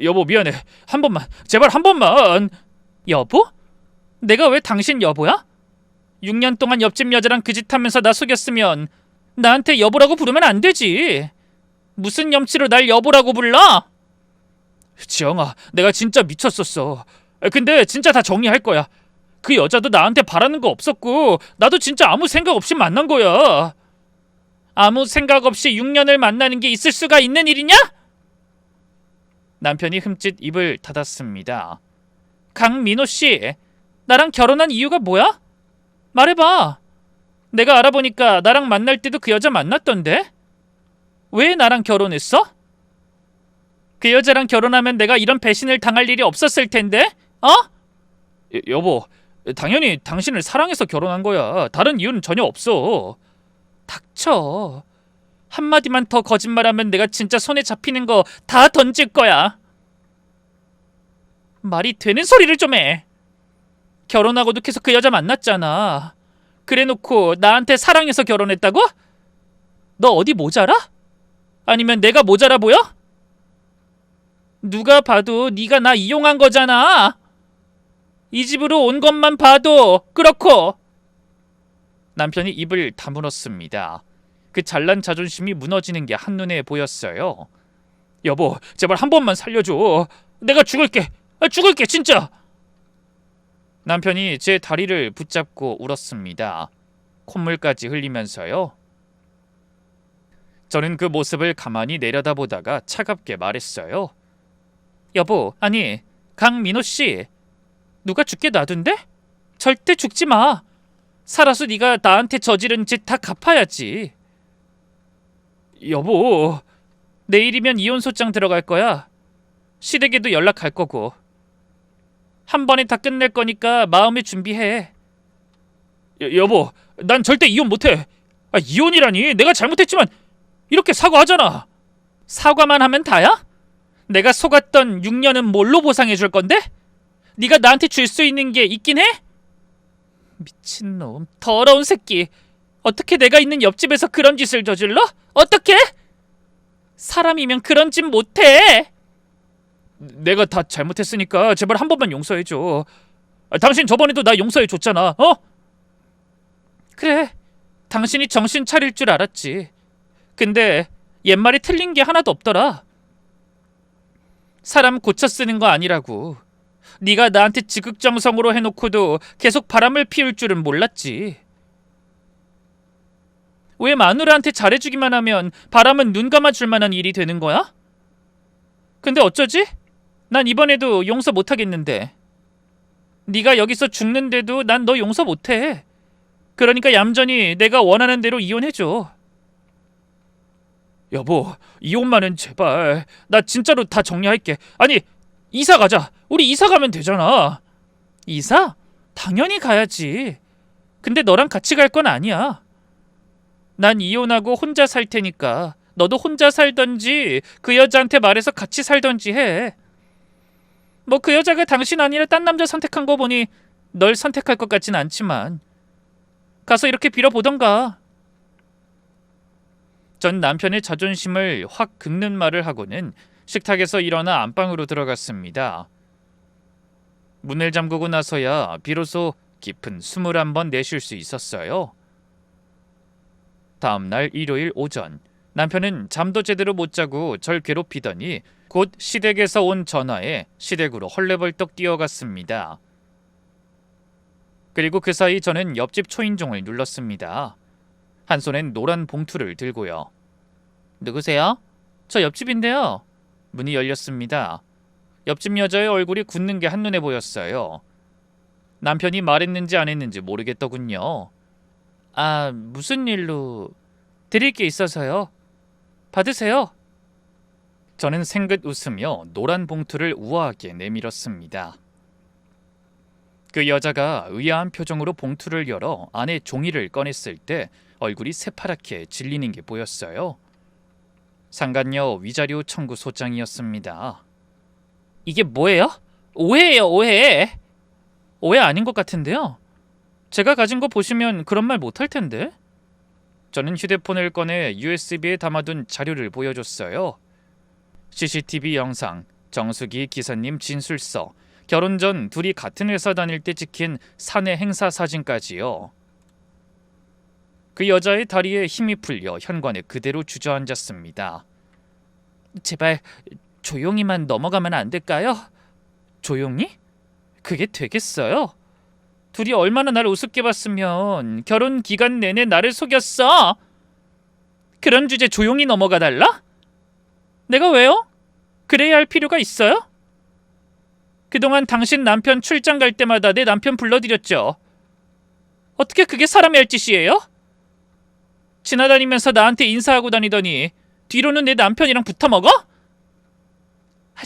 Speaker 1: 여보, 미안해. 한 번만, 제발 한 번만. 여보? 내가 왜 당신 여보야? 6년 동안 옆집 여자랑 그 짓 하면서 나 속였으면 나한테 여보라고 부르면 안 되지. 무슨 염치로 날 여보라고 불러? 지영아, 내가 진짜 미쳤었어. 근데 진짜 다 정리할 거야. 그 여자도 나한테 바라는 거 없었고 나도 진짜 아무 생각 없이 만난 거야. 아무 생각 없이 6년을 만나는 게 있을 수가 있는 일이냐? 남편이 흠칫 입을 닫았습니다. 강민호 씨, 나랑 결혼한 이유가 뭐야? 말해봐. 내가 알아보니까 나랑 만날 때도 그 여자 만났던데? 왜 나랑 결혼했어? 그 여자랑 결혼하면 내가 이런 배신을 당할 일이 없었을 텐데? 어? 여보, 당연히 당신을 사랑해서 결혼한 거야. 다른 이유는 전혀 없어. 닥쳐. 한마디만 더 거짓말하면 내가 진짜 손에 잡히는 거 다 던질 거야. 말이 되는 소리를 좀 해. 결혼하고도 계속 그 여자 만났잖아. 그래놓고 나한테 사랑해서 결혼했다고? 너 어디 모자라? 아니면 내가 모자라 보여? 누가 봐도 네가 나 이용한 거잖아. 이 집으로 온 것만 봐도 그렇고. 남편이 입을 다물었습니다. 그 잘난 자존심이 무너지는 게 한눈에 보였어요. 여보, 제발 한 번만 살려줘. 내가 죽을게. 죽을게 진짜. 남편이 제 다리를 붙잡고 울었습니다. 콧물까지 흘리면서요. 저는 그 모습을 가만히 내려다보다가 차갑게 말했어요. 여보, 아니, 강민호 씨, 누가 죽게 놔둔대? 절대 죽지 마. 살아서 네가 나한테 저지른 짓 다 갚아야지. 여보, 내일이면 이혼소장 들어갈 거야. 시댁에도 연락할 거고. 한 번에 다 끝낼 거니까 마음의 준비해. 여보, 난 절대 이혼 못해. 이혼이라니. 내가 잘못했지만 이렇게 사과하잖아. 사과만 하면 다야? 내가 속았던 6년은 뭘로 보상해 줄 건데? 네가 나한테 줄 수 있는 게 있긴 해? 미친놈, 더러운 새끼. 어떻게 내가 있는 옆집에서 그런 짓을 저질러? 어떻게? 사람이면 그런 짓 못해. 내가 다 잘못했으니까 제발 한 번만 용서해줘. 당신 저번에도 나 용서해줬잖아. 어? 그래, 당신이 정신 차릴 줄 알았지. 근데 옛말이 틀린 게 하나도 없더라. 사람 고쳐 쓰는 거 아니라고. 네가 나한테 지극정성으로 해놓고도 계속 바람을 피울 줄은 몰랐지. 왜 마누라한테 잘해주기만 하면 바람은 눈 감아줄 만한 일이 되는 거야? 근데 어쩌지? 난 이번에도 용서 못하겠는데. 네가 여기서 죽는데도 난 너 용서 못해. 그러니까 얌전히 내가 원하는 대로 이혼해줘. 여보, 이혼만은 제발. 나 진짜로 다 정리할게. 아니, 이사 가자. 우리 이사 가면 되잖아. 이사? 당연히 가야지. 근데 너랑 같이 갈 건 아니야. 난 이혼하고 혼자 살 테니까 너도 혼자 살던지 그 여자한테 말해서 같이 살던지 해. 뭐 그 여자가 당신 아니라 딴 남자 선택한 거 보니 널 선택할 것 같진 않지만 가서 이렇게 빌어보던가. 전 남편의 자존심을 확 긁는 말을 하고는 식탁에서 일어나 안방으로 들어갔습니다. 문을 잠그고 나서야 비로소 깊은 숨을 한번 내쉴 수 있었어요. 다음 날 일요일 오전, 남편은 잠도 제대로 못 자고 절 괴롭히더니 곧 시댁에서 온 전화에 시댁으로 헐레벌떡 뛰어갔습니다. 그리고 그 사이 저는 옆집 초인종을 눌렀습니다. 한 손엔 노란 봉투를 들고요. 누구세요? 저 옆집인데요. 문이 열렸습니다. 옆집 여자의 얼굴이 굳는 게 한눈에 보였어요. 남편이 말했는지 안 했는지 모르겠더군요. 아, 무슨 일로? 드릴 게 있어서요. 받으세요. 저는 생긋 웃으며 노란 봉투를 우아하게 내밀었습니다. 그 여자가 의아한 표정으로 봉투를 열어 안에 종이를 꺼냈을 때 얼굴이 새파랗게 질리는 게 보였어요. 상간녀 위자료 청구 소장이었습니다. 이게 뭐예요? 오해예요, 오해. 오해 아닌 것 같은데요. 제가 가진 거 보시면 그런 말 못할 텐데. 저는 휴대폰을 꺼내 USB에 담아둔 자료를 보여줬어요. CCTV 영상, 정수기 기사님 진술서, 결혼 전 둘이 같은 회사 다닐 때 찍힌 사내 행사 사진까지요. 그 여자의 다리에 힘이 풀려 현관에 그대로 주저앉았습니다. 제발 조용히만 넘어가면 안 될까요? 조용히? 그게 되겠어요? 둘이 얼마나 날 우습게 봤으면 결혼 기간 내내 나를 속였어. 그런 주제 조용히 넘어가 달라? 내가 왜요? 그래야 할 필요가 있어요? 그동안 당신 남편 출장 갈 때마다 내 남편 불러드렸죠. 어떻게 그게 사람이 할 짓이에요? 지나다니면서 나한테 인사하고 다니더니 뒤로는 내 남편이랑 붙어먹어?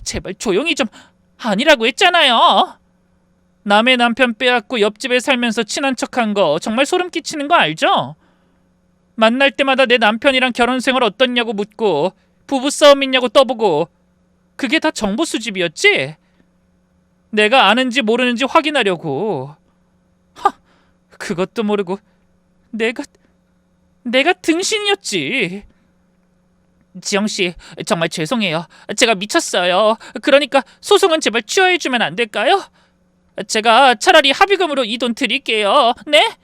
Speaker 1: 제발 조용히 좀. 아니라고 했잖아요. 남의 남편 빼앗고 옆집에 살면서 친한 척한 거 정말 소름 끼치는 거 알죠? 만날 때마다 내 남편이랑 결혼 생활 어떻냐고 묻고 부부싸움 있냐고 떠보고 그게 다 정보 수집이었지? 내가 아는지 모르는지 확인하려고. 그것도 모르고 내가 등신이었지. 지영씨, 정말 죄송해요. 제가 미쳤어요. 그러니까 소송은 제발 취하해주면 안 될까요? 제가 차라리 합의금으로 이 돈 드릴게요. 네?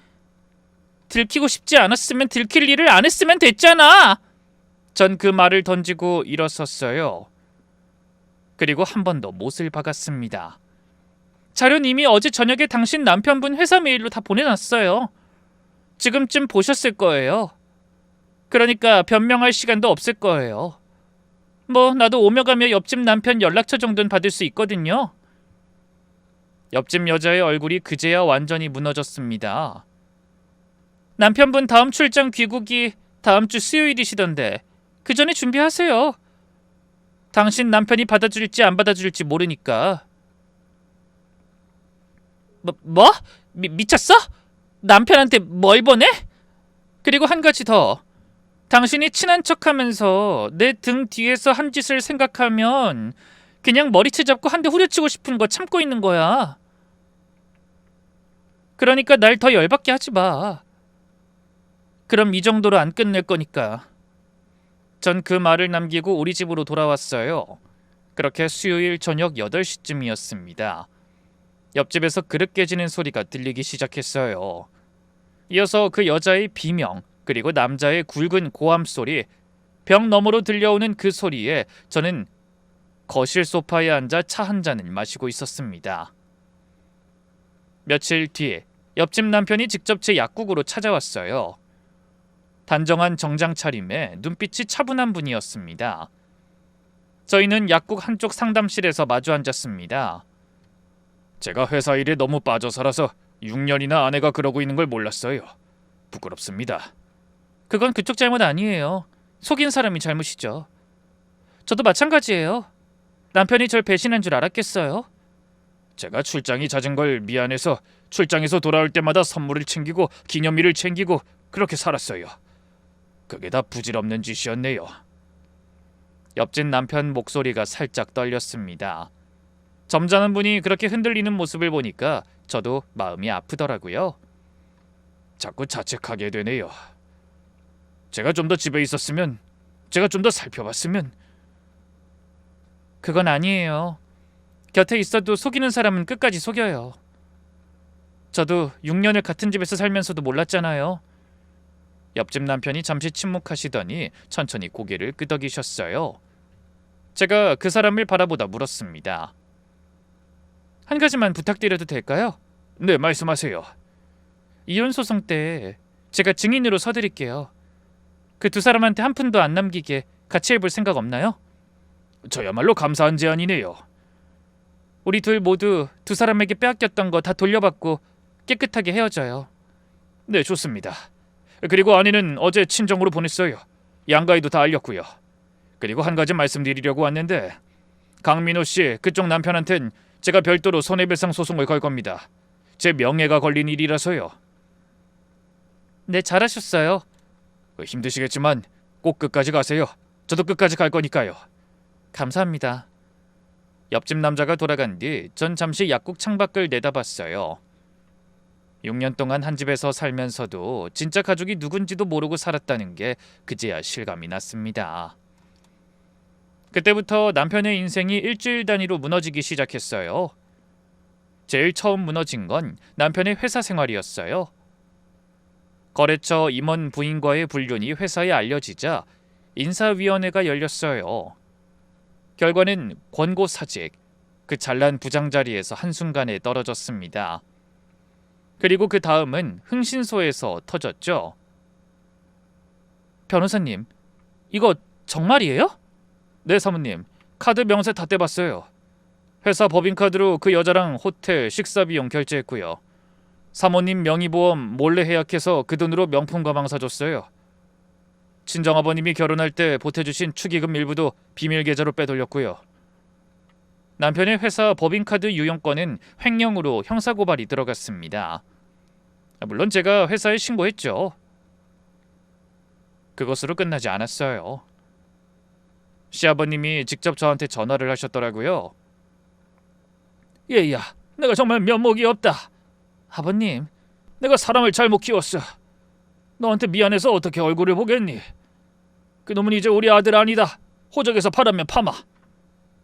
Speaker 1: 들키고 싶지 않았으면 들킬 일을 안 했으면 됐잖아. 전 그 말을 던지고 일어섰어요. 그리고 한 번 더 못을 박았습니다. 자료는 이미 어제 저녁에 당신 남편분 회사 메일로 다 보내놨어요. 지금쯤 보셨을 거예요. 그러니까 변명할 시간도 없을 거예요. 뭐 나도 오며 가며 옆집 남편 연락처 정도는 받을 수 있거든요. 옆집 여자의 얼굴이 그제야 완전히 무너졌습니다. 남편분 다음 출장 귀국이 다음 주 수요일이시던데 그 전에 준비하세요. 당신 남편이 받아줄지 안 받아줄지 모르니까. 뭐? 미쳤어? 남편한테 뭘 보내? 그리고 한 가지 더. 당신이 친한 척하면서 내 등 뒤에서 한 짓을 생각하면 그냥 머리채 잡고 한 대 후려치고 싶은 거 참고 있는 거야. 그러니까 날 더 열받게 하지 마. 그럼 이 정도로 안 끝낼 거니까. 전 그 말을 남기고 우리 집으로 돌아왔어요. 그렇게 수요일 저녁 8시쯤이었습니다. 옆집에서 그릇 깨지는 소리가 들리기 시작했어요. 이어서 그 여자의 비명, 그리고 남자의 굵은 고함 소리, 벽 너머로 들려오는 그 소리에 저는 거실 소파에 앉아 차 한 잔을 마시고 있었습니다. 며칠 뒤에 옆집 남편이 직접 제 약국으로 찾아왔어요. 단정한 정장 차림에 눈빛이 차분한 분이었습니다. 저희는 약국 한쪽 상담실에서 마주 앉았습니다. 제가 회사 일에 너무 빠져 살아서 6년이나 아내가 그러고 있는 걸 몰랐어요. 부끄럽습니다. 그건 그쪽 잘못 아니에요. 속인 사람이 잘못이죠. 저도 마찬가지예요. 남편이 절 배신한 줄 알았겠어요? 제가 출장이 잦은 걸 미안해서 출장에서 돌아올 때마다 선물을 챙기고 기념일을 챙기고 그렇게 살았어요. 그게 다 부질없는 짓이었네요. 옆집 남편 목소리가 살짝 떨렸습니다. 점잖은 분이 그렇게 흔들리는 모습을 보니까 저도 마음이 아프더라고요. 자꾸 자책하게 되네요. 제가 좀 더 집에 있었으면, 제가 좀 더 살펴봤으면. 그건 아니에요. 곁에 있어도 속이는 사람은 끝까지 속여요. 저도 6년을 같은 집에서 살면서도 몰랐잖아요. 옆집 남편이 잠시 침묵하시더니 천천히 고개를 끄덕이셨어요. 제가 그 사람을 바라보다 물었습니다. 한 가지만 부탁드려도 될까요? 네, 말씀하세요. 이혼 소송 때 제가 증인으로 서드릴게요. 그 두 사람한테 한 푼도 안 남기게 같이 해볼 생각 없나요? 저야말로 감사한 제안이네요. 우리 둘 모두 두 사람에게 빼앗겼던 거 다 돌려받고 깨끗하게 헤어져요. 네, 좋습니다. 그리고 아내는 어제 친정으로 보냈어요. 양가에도 다 알렸고요. 그리고 한 가지 말씀드리려고 왔는데 강민호 씨 그쪽 남편한텐 제가 별도로 손해배상 소송을 걸 겁니다. 제 명예가 걸린 일이라서요. 네, 잘하셨어요. 힘드시겠지만 꼭 끝까지 가세요. 저도 끝까지 갈 거니까요. 감사합니다. 옆집 남자가 돌아간 뒤 전 잠시 약국 창밖을 내다봤어요. 6년 동안 한 집에서 살면서도 진짜 가족이 누군지도 모르고 살았다는 게 그제야 실감이 났습니다. 그때부터 남편의 인생이 일주일 단위로 무너지기 시작했어요. 제일 처음 무너진 건 남편의 회사 생활이었어요. 거래처 임원 부인과의 불륜이 회사에 알려지자 인사위원회가 열렸어요. 결과는 권고사직, 그 잘난 부장 자리에서 한순간에 떨어졌습니다. 그리고 그 다음은 흥신소에서 터졌죠. 변호사님, 이거 정말이에요? 네, 사모님. 카드 명세 다 떼봤어요. 회사 법인카드로 그 여자랑 호텔 식사비용 결제했고요. 사모님 명의보험 몰래 해약해서 그 돈으로 명품 가방 사줬어요. 친정아버님이 결혼할 때 보태주신 축의금 일부도 비밀 계좌로 빼돌렸고요. 남편의 회사 법인카드 유용권은 횡령으로 형사고발이 들어갔습니다. 물론 제가 회사에 신고했죠. 그것으로 끝나지 않았어요. 시아버님이 직접 저한테 전화를 하셨더라고요. 얘야, 내가 정말 면목이 없다. 아버님, 내가 사람을 잘못 키웠어. 너한테 미안해서 어떻게 얼굴을 보겠니? 그놈은 이제 우리 아들 아니다. 호적에서 팔았면 파마.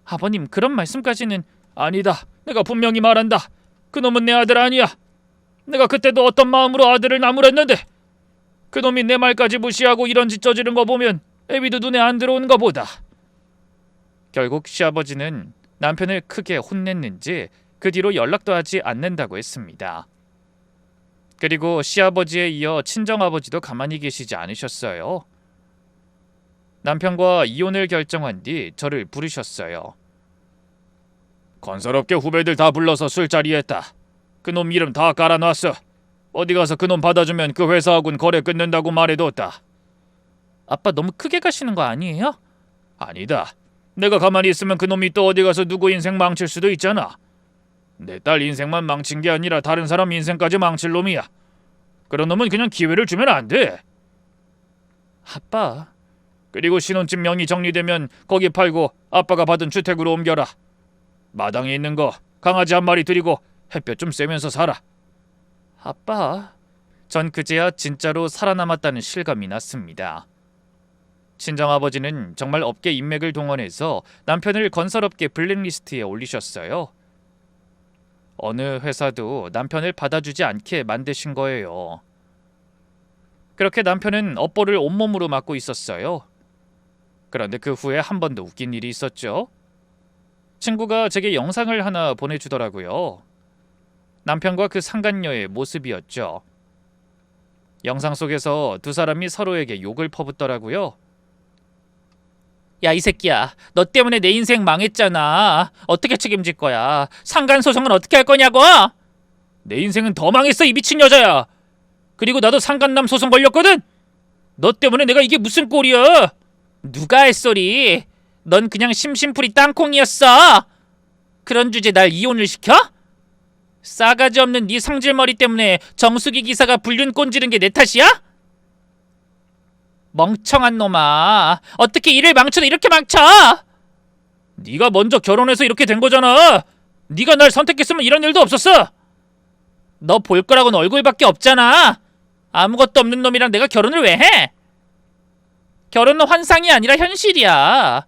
Speaker 1: 아버님, 그런 말씀까지는. 아니다. 내가 분명히 말한다. 그놈은 내 아들 아니야. 내가 그때도 어떤 마음으로 아들을 나무랬는데 그놈이 내 말까지 무시하고 이런 짓 저지른 거 보면 애비도 눈에 안 들어오는 거 보다. 결국 시아버지는 남편을 크게 혼냈는지 그 뒤로 연락도 하지 않는다고 했습니다. 그리고 시아버지에 이어 친정아버지도 가만히 계시지 않으셨어요. 남편과 이혼을 결정한 뒤 저를 부르셨어요. 건설업계 후배들 다 불러서 술자리 했다. 그놈 이름 다 깔아놨어. 어디 가서 그놈 받아주면 그 회사하고는 거래 끊는다고 말해뒀다. 아빠 너무 크게 가시는 거 아니에요? 아니다. 내가 가만히 있으면 그놈이 또 어디 가서 누구 인생 망칠 수도 있잖아. 내 딸 인생만 망친 게 아니라 다른 사람 인생까지 망칠 놈이야. 그런 놈은 그냥 기회를 주면 안 돼. 아빠. 그리고 신혼집 명의 정리되면 거기 팔고 아빠가 받은 주택으로 옮겨라. 마당에 있는 거 강아지 한 마리 들이고 햇볕 좀 쐬면서 살아. 아빠. 전 그제야 진짜로 살아남았다는 실감이 났습니다. 친정아버지는 정말 업계 인맥을 동원해서 남편을 건설업계 블랙리스트에 올리셨어요. 어느 회사도 남편을 받아주지 않게 만드신 거예요. 그렇게 남편은 업보를 온몸으로 맡고 있었어요. 그런데 그 후에 한 번 더 웃긴 일이 있었죠. 친구가 제게 영상을 하나 보내주더라고요. 남편과 그 상간녀의 모습이었죠. 영상 속에서 두 사람이 서로에게 욕을 퍼붓더라고요. 야, 이 새끼야. 너 때문에 내 인생 망했잖아. 어떻게 책임질 거야? 상간소송은 어떻게 할 거냐고? 내 인생은 더 망했어, 이 미친 여자야. 그리고 나도 상간남 소송 걸렸거든. 너 때문에 내가 이게 무슨 꼴이야? 누가 할 소리? 넌 그냥 심심풀이 땅콩이었어. 그런 주제 날 이혼을 시켜? 싸가지 없는 네 성질머리 때문에 정수기 기사가 불륜 꼰지른 게 내 탓이야? 멍청한 놈아. 어떻게 일을 망쳐도 이렇게 망쳐? 네가 먼저 결혼해서 이렇게 된 거잖아. 네가 날 선택했으면 이런 일도 없었어. 너 볼 거라고는 얼굴밖에 없잖아. 아무것도 없는 놈이랑 내가 결혼을 왜 해? 결혼은 환상이 아니라 현실이야.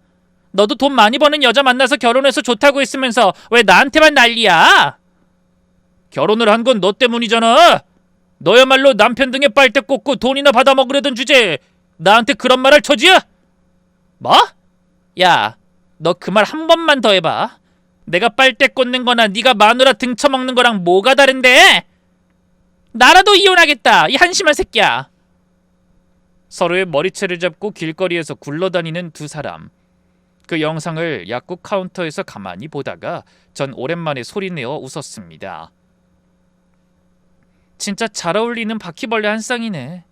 Speaker 1: 너도 돈 많이 버는 여자 만나서 결혼해서 좋다고 했으면서 왜 나한테만 난리야? 결혼을 한 건 너 때문이잖아. 너야말로 남편 등에 빨대 꽂고 돈이나 받아 먹으려던 주제에 나한테 그런 말 할 처지야? 뭐? 야, 너 그 말 한 번만 더 해봐. 내가 빨대 꽂는 거나 네가 마누라 등쳐먹는 거랑 뭐가 다른데? 나라도 이혼하겠다, 이 한심한 새끼야. 서로의 머리채를 잡고 길거리에서 굴러다니는 두 사람. 그 영상을 약국 카운터에서 가만히 보다가 전 오랜만에 소리내어 웃었습니다. 진짜 잘 어울리는 바퀴벌레 한 쌍이네.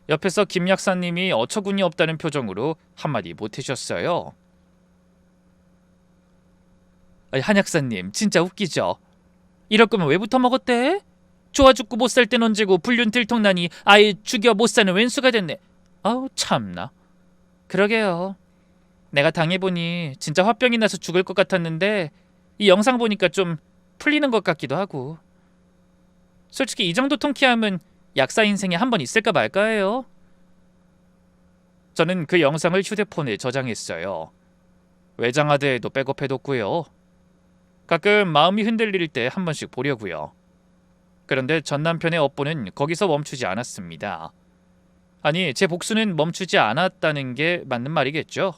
Speaker 1: 옆에서 김 약사님이 어처구니 없다는 표정으로 한마디 못해주셨어요. 한 약사님 진짜 웃기죠? 이럴 거면 왜부터 먹었대? 좋아 죽고 못 살 땐 언제고 불륜 들통나니 아예 죽여 못 사는 왼수가 됐네. 아우 참나. 그러게요. 내가 당해보니 진짜 화병이 나서 죽을 것 같았는데 이 영상 보니까 좀 풀리는 것 같기도 하고. 솔직히 이 정도 통쾌함은 약사 인생에 한 번 있을까 말까예요. 저는 그 영상을 휴대폰에 저장했어요. 외장하드에도 백업해뒀고요. 가끔 마음이 흔들릴 때 한 번씩 보려고요. 그런데 전 남편의 업보는 거기서 멈추지 않았습니다. 아니, 제 복수는 멈추지 않았다는 게 맞는 말이겠죠.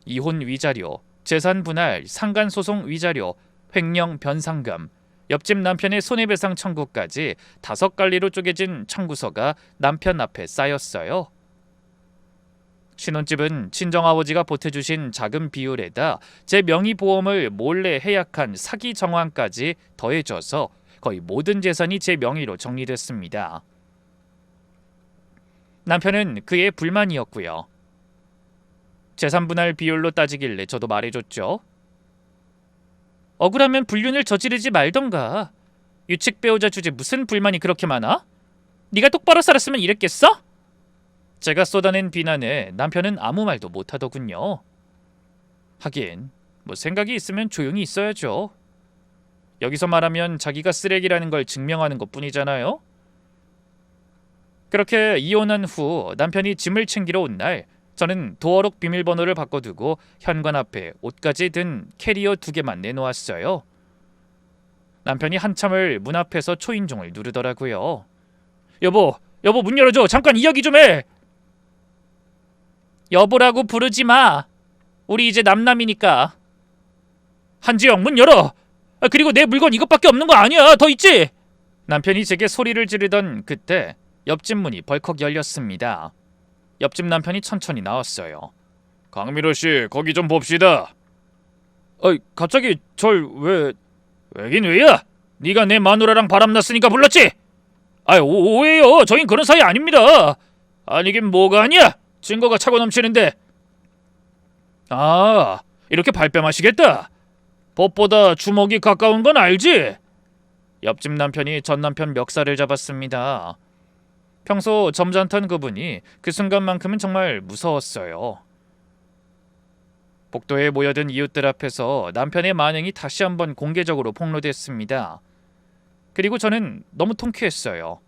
Speaker 1: 이혼 위자료, 재산 분할, 상간소송 위자료, 횡령 변상금, 옆집 남편의 손해배상 청구까지 5갈래로 쪼개진 청구서가 남편 앞에 쌓였어요. 신혼집은 친정아버지가 보태주신 자금 비율에다 제 명의보험을 몰래 해약한 사기 정황까지 더해져서 거의 모든 재산이 제 명의로 정리됐습니다. 남편은 그의 불만이었고요. 재산 분할 비율로 따지길래 저도 말해줬죠. 억울하면 불륜을 저지르지 말던가. 유책 배우자 주제 무슨 불만이 그렇게 많아? 네가 똑바로 살았으면 이랬겠어? 제가 쏟아낸 비난에 남편은 아무 말도 못하더군요. 하긴 뭐 생각이 있으면 조용히 있어야죠. 여기서 말하면 자기가 쓰레기라는 걸 증명하는 것뿐이잖아요. 그렇게 이혼한 후 남편이 짐을 챙기러 온 날 저는 도어록 비밀번호를 바꿔두고 현관 앞에 옷까지 든 캐리어 2개만 내놓았어요. 남편이 한참을 문 앞에서 초인종을 누르더라고요. 여보 문 열어줘. 잠깐 이야기 좀 해. 여보라고 부르지 마. 우리 이제 남남이니까. 한지영 문 열어. 그리고 내 물건 이것밖에 없는 거 아니야. 더 있지? 남편이 제게 소리를 지르던 그때 옆집 문이 벌컥 열렸습니다. 옆집 남편이 천천히 나왔어요. 강미로 씨, 거기 좀 봅시다. 갑자기 절 왜... 왜긴 왜야? 네가 내 마누라랑 바람났으니까 불렀지? 오해요. 저흰 그런 사이 아닙니다. 아니긴 뭐가 아니야. 증거가 차고 넘치는데. 이렇게 발뺌하시겠다. 법보다 주먹이 가까운 건 알지? 옆집 남편이 전 남편 멱살을 잡았습니다. 평소 점잖던 그분이 그 순간만큼은 정말 무서웠어요. 복도에 모여든 이웃들 앞에서 남편의 만행이 다시 한번 공개적으로 폭로됐습니다. 그리고 저는 너무 통쾌했어요.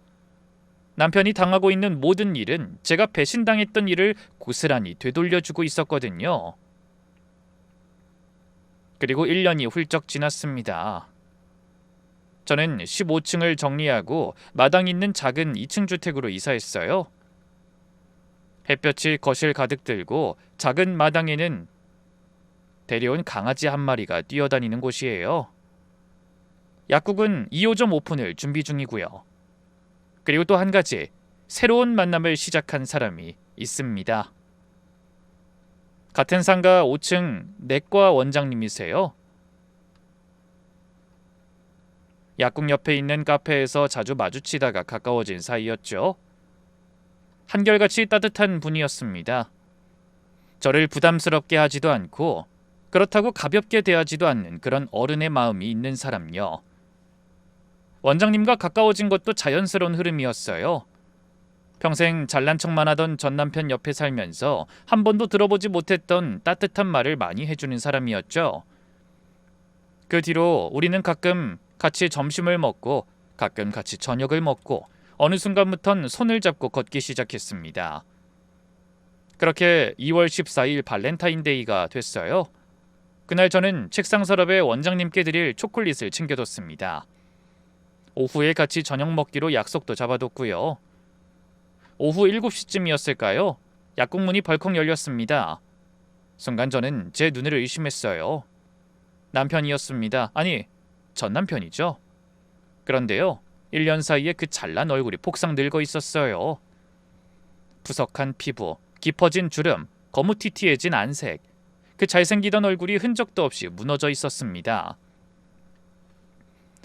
Speaker 1: 남편이 당하고 있는 모든 일은 제가 배신당했던 일을 고스란히 되돌려주고 있었거든요. 그리고 1년이 훌쩍 지났습니다. 저는 15층을 정리하고 마당 있는 작은 2층 주택으로 이사했어요. 햇볕이 거실 가득 들고 작은 마당에는 데려온 강아지 한 마리가 뛰어다니는 곳이에요. 약국은 2호점 오픈을 준비 중이고요. 그리고 또 한 가지 새로운 만남을 시작한 사람이 있습니다. 같은 상가 5층 내과 원장님이세요. 약국 옆에 있는 카페에서 자주 마주치다가 가까워진 사이였죠. 한결같이 따뜻한 분이었습니다. 저를 부담스럽게 하지도 않고 그렇다고 가볍게 대하지도 않는 그런 어른의 마음이 있는 사람요. 원장님과 가까워진 것도 자연스러운 흐름이었어요. 평생 잘난 척만 하던 전 남편 옆에 살면서 한 번도 들어보지 못했던 따뜻한 말을 많이 해주는 사람이었죠. 그 뒤로 우리는 가끔 같이 점심을 먹고 가끔 같이 저녁을 먹고 어느 순간부턴 손을 잡고 걷기 시작했습니다. 그렇게 2월 14일 발렌타인데이가 됐어요. 그날 저는 책상 서랍에 원장님께 드릴 초콜릿을 챙겨뒀습니다. 오후에 같이 저녁 먹기로 약속도 잡아뒀고요. 오후 7시쯤이었을까요? 약국 문이 벌컥 열렸습니다. 순간 저는 제 눈을 의심했어요. 남편이었습니다. 아니, 전 남편이죠. 그런데요, 1년 사이에 그 잘난 얼굴이 폭삭 늙어 있었어요. 푸석한 피부, 깊어진 주름, 거무튀튀해진 안색. 그 잘생기던 얼굴이 흔적도 없이 무너져 있었습니다.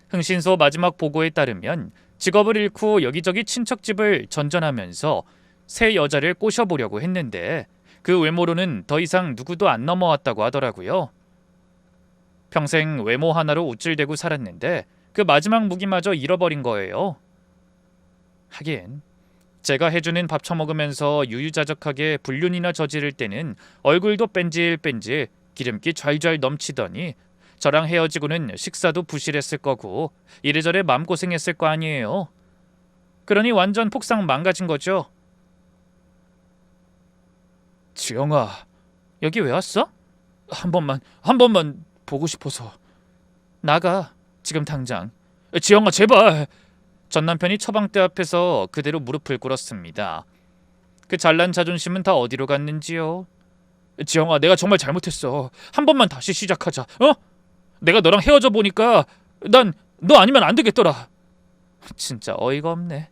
Speaker 1: 흥신소 마지막 보고에 따르면 직업을 잃고 여기저기 친척집을 전전하면서 새 여자를 꼬셔보려고 했는데 그 외모로는 더 이상 누구도 안 넘어왔다고 하더라고요. 평생 외모 하나로 우쭐대고 살았는데 그 마지막 무기마저 잃어버린 거예요. 하긴 제가 해주는 밥 처먹으면서 유유자적하게 불륜이나 저지를 때는 얼굴도 뺀질뺀질 기름기 좔좔 넘치더니 저랑 헤어지고는 식사도 부실했을 거고 이래저래 마음고생했을 거 아니에요. 그러니 완전 폭삭 망가진 거죠. 지영아, 여기 왜 왔어? 한 번만 보고 싶어서. 나가, 지금 당장. 지영아, 제발. 전 남편이 처방대 앞에서 그대로 무릎을 꿇었습니다. 그 잘난 자존심은 다 어디로 갔는지요? 지영아, 내가 정말 잘못했어. 한 번만 다시 시작하자. 어? 내가 너랑 헤어져 보니까 난 너 아니면 안 되겠더라. 진짜 어이가 없네.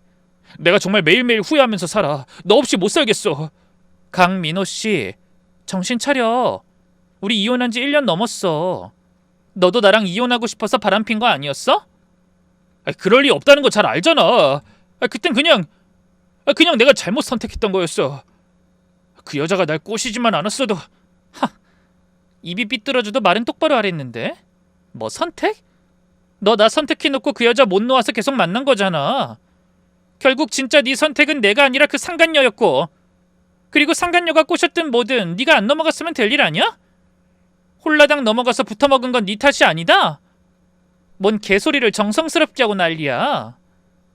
Speaker 1: 내가 정말 매일매일 후회하면서 살아. 너 없이 못 살겠어. 강민호 씨, 정신 차려. 우리 이혼한 지 1년 넘었어. 너도 나랑 이혼하고 싶어서 바람핀 거 아니었어? 그럴 리 없다는 거 잘 알잖아. 그땐 그냥 내가 잘못 선택했던 거였어. 그 여자가 날 꼬시지만 않았어도. 입이 삐뚤어져도 말은 똑바로 하랬는데. 뭐 선택? 너 나 선택해놓고 그 여자 못 놓아서 계속 만난 거잖아. 결국 진짜 네 선택은 내가 아니라 그 상간녀였고, 그리고 상간녀가 꼬셨든 뭐든 네가 안 넘어갔으면 될 일 아니야? 홀라당 넘어가서 붙어먹은 건 네 탓이 아니다. 뭔 개소리를 정성스럽게 하고 난리야.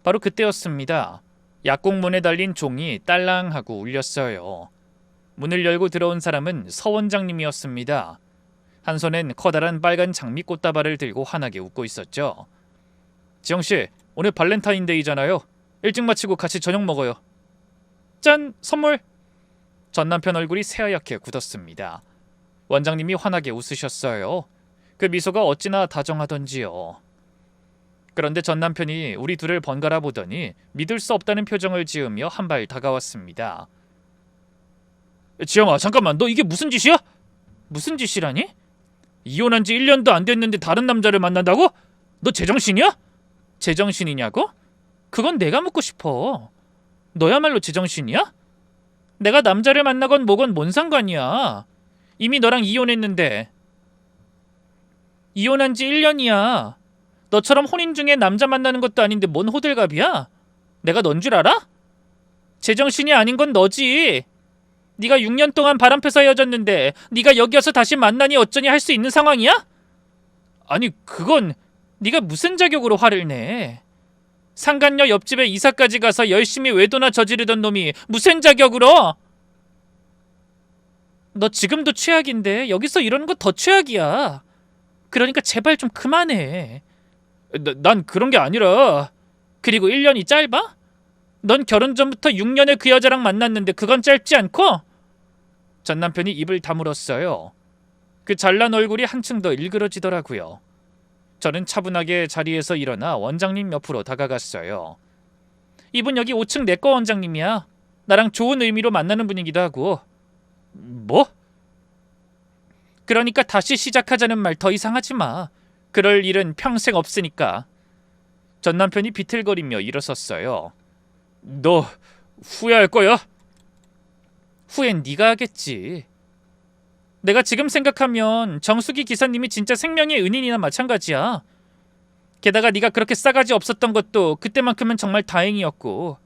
Speaker 1: 바로 그때였습니다. 약국 문에 달린 종이 딸랑하고 울렸어요. 문을 열고 들어온 사람은 서 원장님이었습니다. 한 손엔 커다란 빨간 장미꽃다발을 들고 환하게 웃고 있었죠. 지영씨, 오늘 발렌타인데이잖아요. 일찍 마치고 같이 저녁 먹어요. 짠! 선물! 전 남편 얼굴이 새하얗게 굳었습니다. 원장님이 환하게 웃으셨어요. 그 미소가 어찌나 다정하던지요. 그런데 전 남편이 우리 둘을 번갈아 보더니 믿을 수 없다는 표정을 지으며 한 발 다가왔습니다. 지영아, 잠깐만, 너 이게 무슨 짓이야? 무슨 짓이라니? 이혼한 지 1년도 안 됐는데 다른 남자를 만난다고? 너 제정신이야? 제정신이냐고? 그건 내가 묻고 싶어. 너야말로 제정신이야? 내가 남자를 만나건 뭐건 뭔 상관이야. 이미 너랑 이혼했는데. 이혼한 지 1년이야. 너처럼 혼인 중에 남자 만나는 것도 아닌데 뭔 호들갑이야? 내가 넌 줄 알아? 제정신이 아닌 건 너지. 네가 6년 동안 바람펴서 헤어졌는데 네가 여기 와서 다시 만나니 어쩌니 할 수 있는 상황이야? 아니, 그건 네가 무슨 자격으로 화를 내? 상간녀 옆집에 이사까지 가서 열심히 외도나 저지르던 놈이 무슨 자격으로? 너 지금도 최악인데 여기서 이러는 거 더 최악이야. 그러니까 제발 좀 그만해. 난 그런 게 아니라. 그리고 1년이 짧아? 넌 결혼 전부터 6년을 그 여자랑 만났는데 그건 짧지 않고? 전 남편이 입을 다물었어요. 그 잘난 얼굴이 한층 더 일그러지더라고요. 저는 차분하게 자리에서 일어나 원장님 옆으로 다가갔어요. 이분 여기 5층 내과 원장님이야. 나랑 좋은 의미로 만나는 분이기도 하고. 뭐? 그러니까 다시 시작하자는 말 더 이상 하지 마. 그럴 일은 평생 없으니까. 전 남편이 비틀거리며 일어섰어요. 너 후회할 거야? 후회는 네가 하겠지. 내가 지금 생각하면 정수기 기사님이 진짜 생명의 은인이나 마찬가지야. 게다가 네가 그렇게 싸가지 없었던 것도 그때만큼은 정말 다행이었고,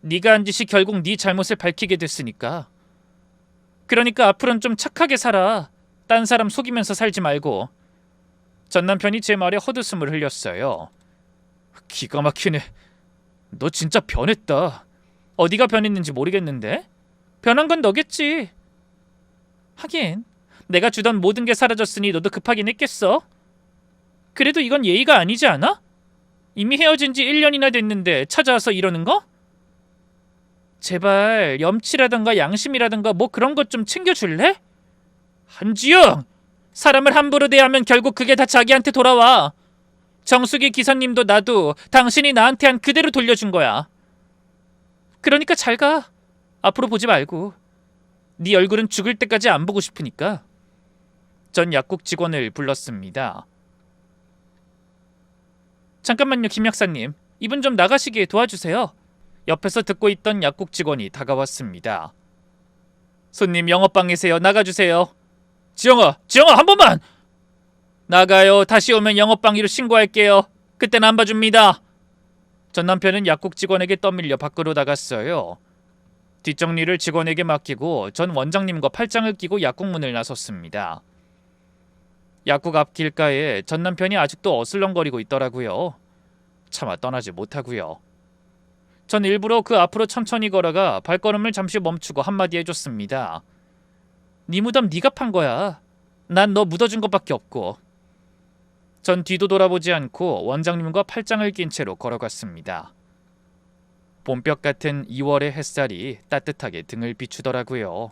Speaker 1: 네가 한 짓이 결국 네 잘못을 밝히게 됐으니까. 그러니까 앞으로는 좀 착하게 살아. 딴 사람 속이면서 살지 말고. 전 남편이 제 말에 헛웃음을 흘렸어요. 기가 막히네. 너 진짜 변했다. 어디가 변했는지 모르겠는데? 변한 건 너겠지. 하긴 내가 주던 모든 게 사라졌으니 너도 급하긴 했겠어. 그래도 이건 예의가 아니지 않아? 이미 헤어진 지 1년이나 됐는데 찾아와서 이러는 거? 제발 염치라든가 양심이라든가 뭐 그런 것 좀 챙겨줄래? 한지영! 사람을 함부로 대하면 결국 그게 다 자기한테 돌아와. 정수기 기사님도 나도 당신이 나한테 한 그대로 돌려준 거야. 그러니까 잘 가. 앞으로 보지 말고. 네 얼굴은 죽을 때까지 안 보고 싶으니까. 전 약국 직원을 불렀습니다. 잠깐만요, 김 약사님. 이분 좀 나가시게 도와주세요. 옆에서 듣고 있던 약국 직원이 다가왔습니다. 손님 영업방이세요. 나가주세요. 지영아 한 번만! 나가요. 다시 오면 영업방위로 신고할게요. 그땐 안 봐줍니다. 전 남편은 약국 직원에게 떠밀려 밖으로 나갔어요. 뒷정리를 직원에게 맡기고 전 원장님과 팔짱을 끼고 약국 문을 나섰습니다. 약국 앞 길가에 전 남편이 아직도 어슬렁거리고 있더라고요. 차마 떠나지 못하고요. 전 일부러 그 앞으로 천천히 걸어가 발걸음을 잠시 멈추고 한마디 해줬습니다. 네 무덤 네가 판 거야. 난 너 묻어준 것밖에 없고. 전 뒤도 돌아보지 않고 원장님과 팔짱을 낀 채로 걸어갔습니다. 봄볕 같은 2월의 햇살이 따뜻하게 등을 비추더라고요.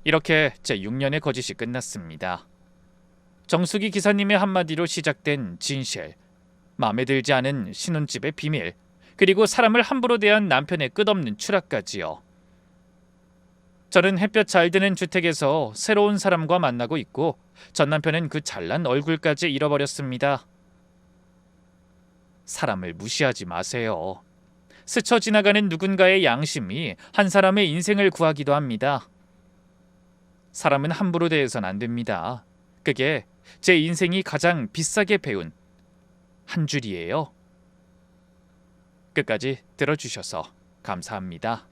Speaker 1: 이렇게 제 6년의 거짓이 끝났습니다. 정수기 기사님의 한마디로 시작된 진실, 마음에 들지 않은 신혼집의 비밀, 그리고 사람을 함부로 대한 남편의 끝없는 추락까지요. 저는 햇볕 잘 드는 주택에서 새로운 사람과 만나고 있고 전 남편은 그 잘난 얼굴까지 잃어버렸습니다. 사람을 무시하지 마세요. 스쳐 지나가는 누군가의 양심이 한 사람의 인생을 구하기도 합니다. 사람은 함부로 대해선 안 됩니다. 그게 제 인생이 가장 비싸게 배운 한 줄이에요. 끝까지 들어주셔서 감사합니다.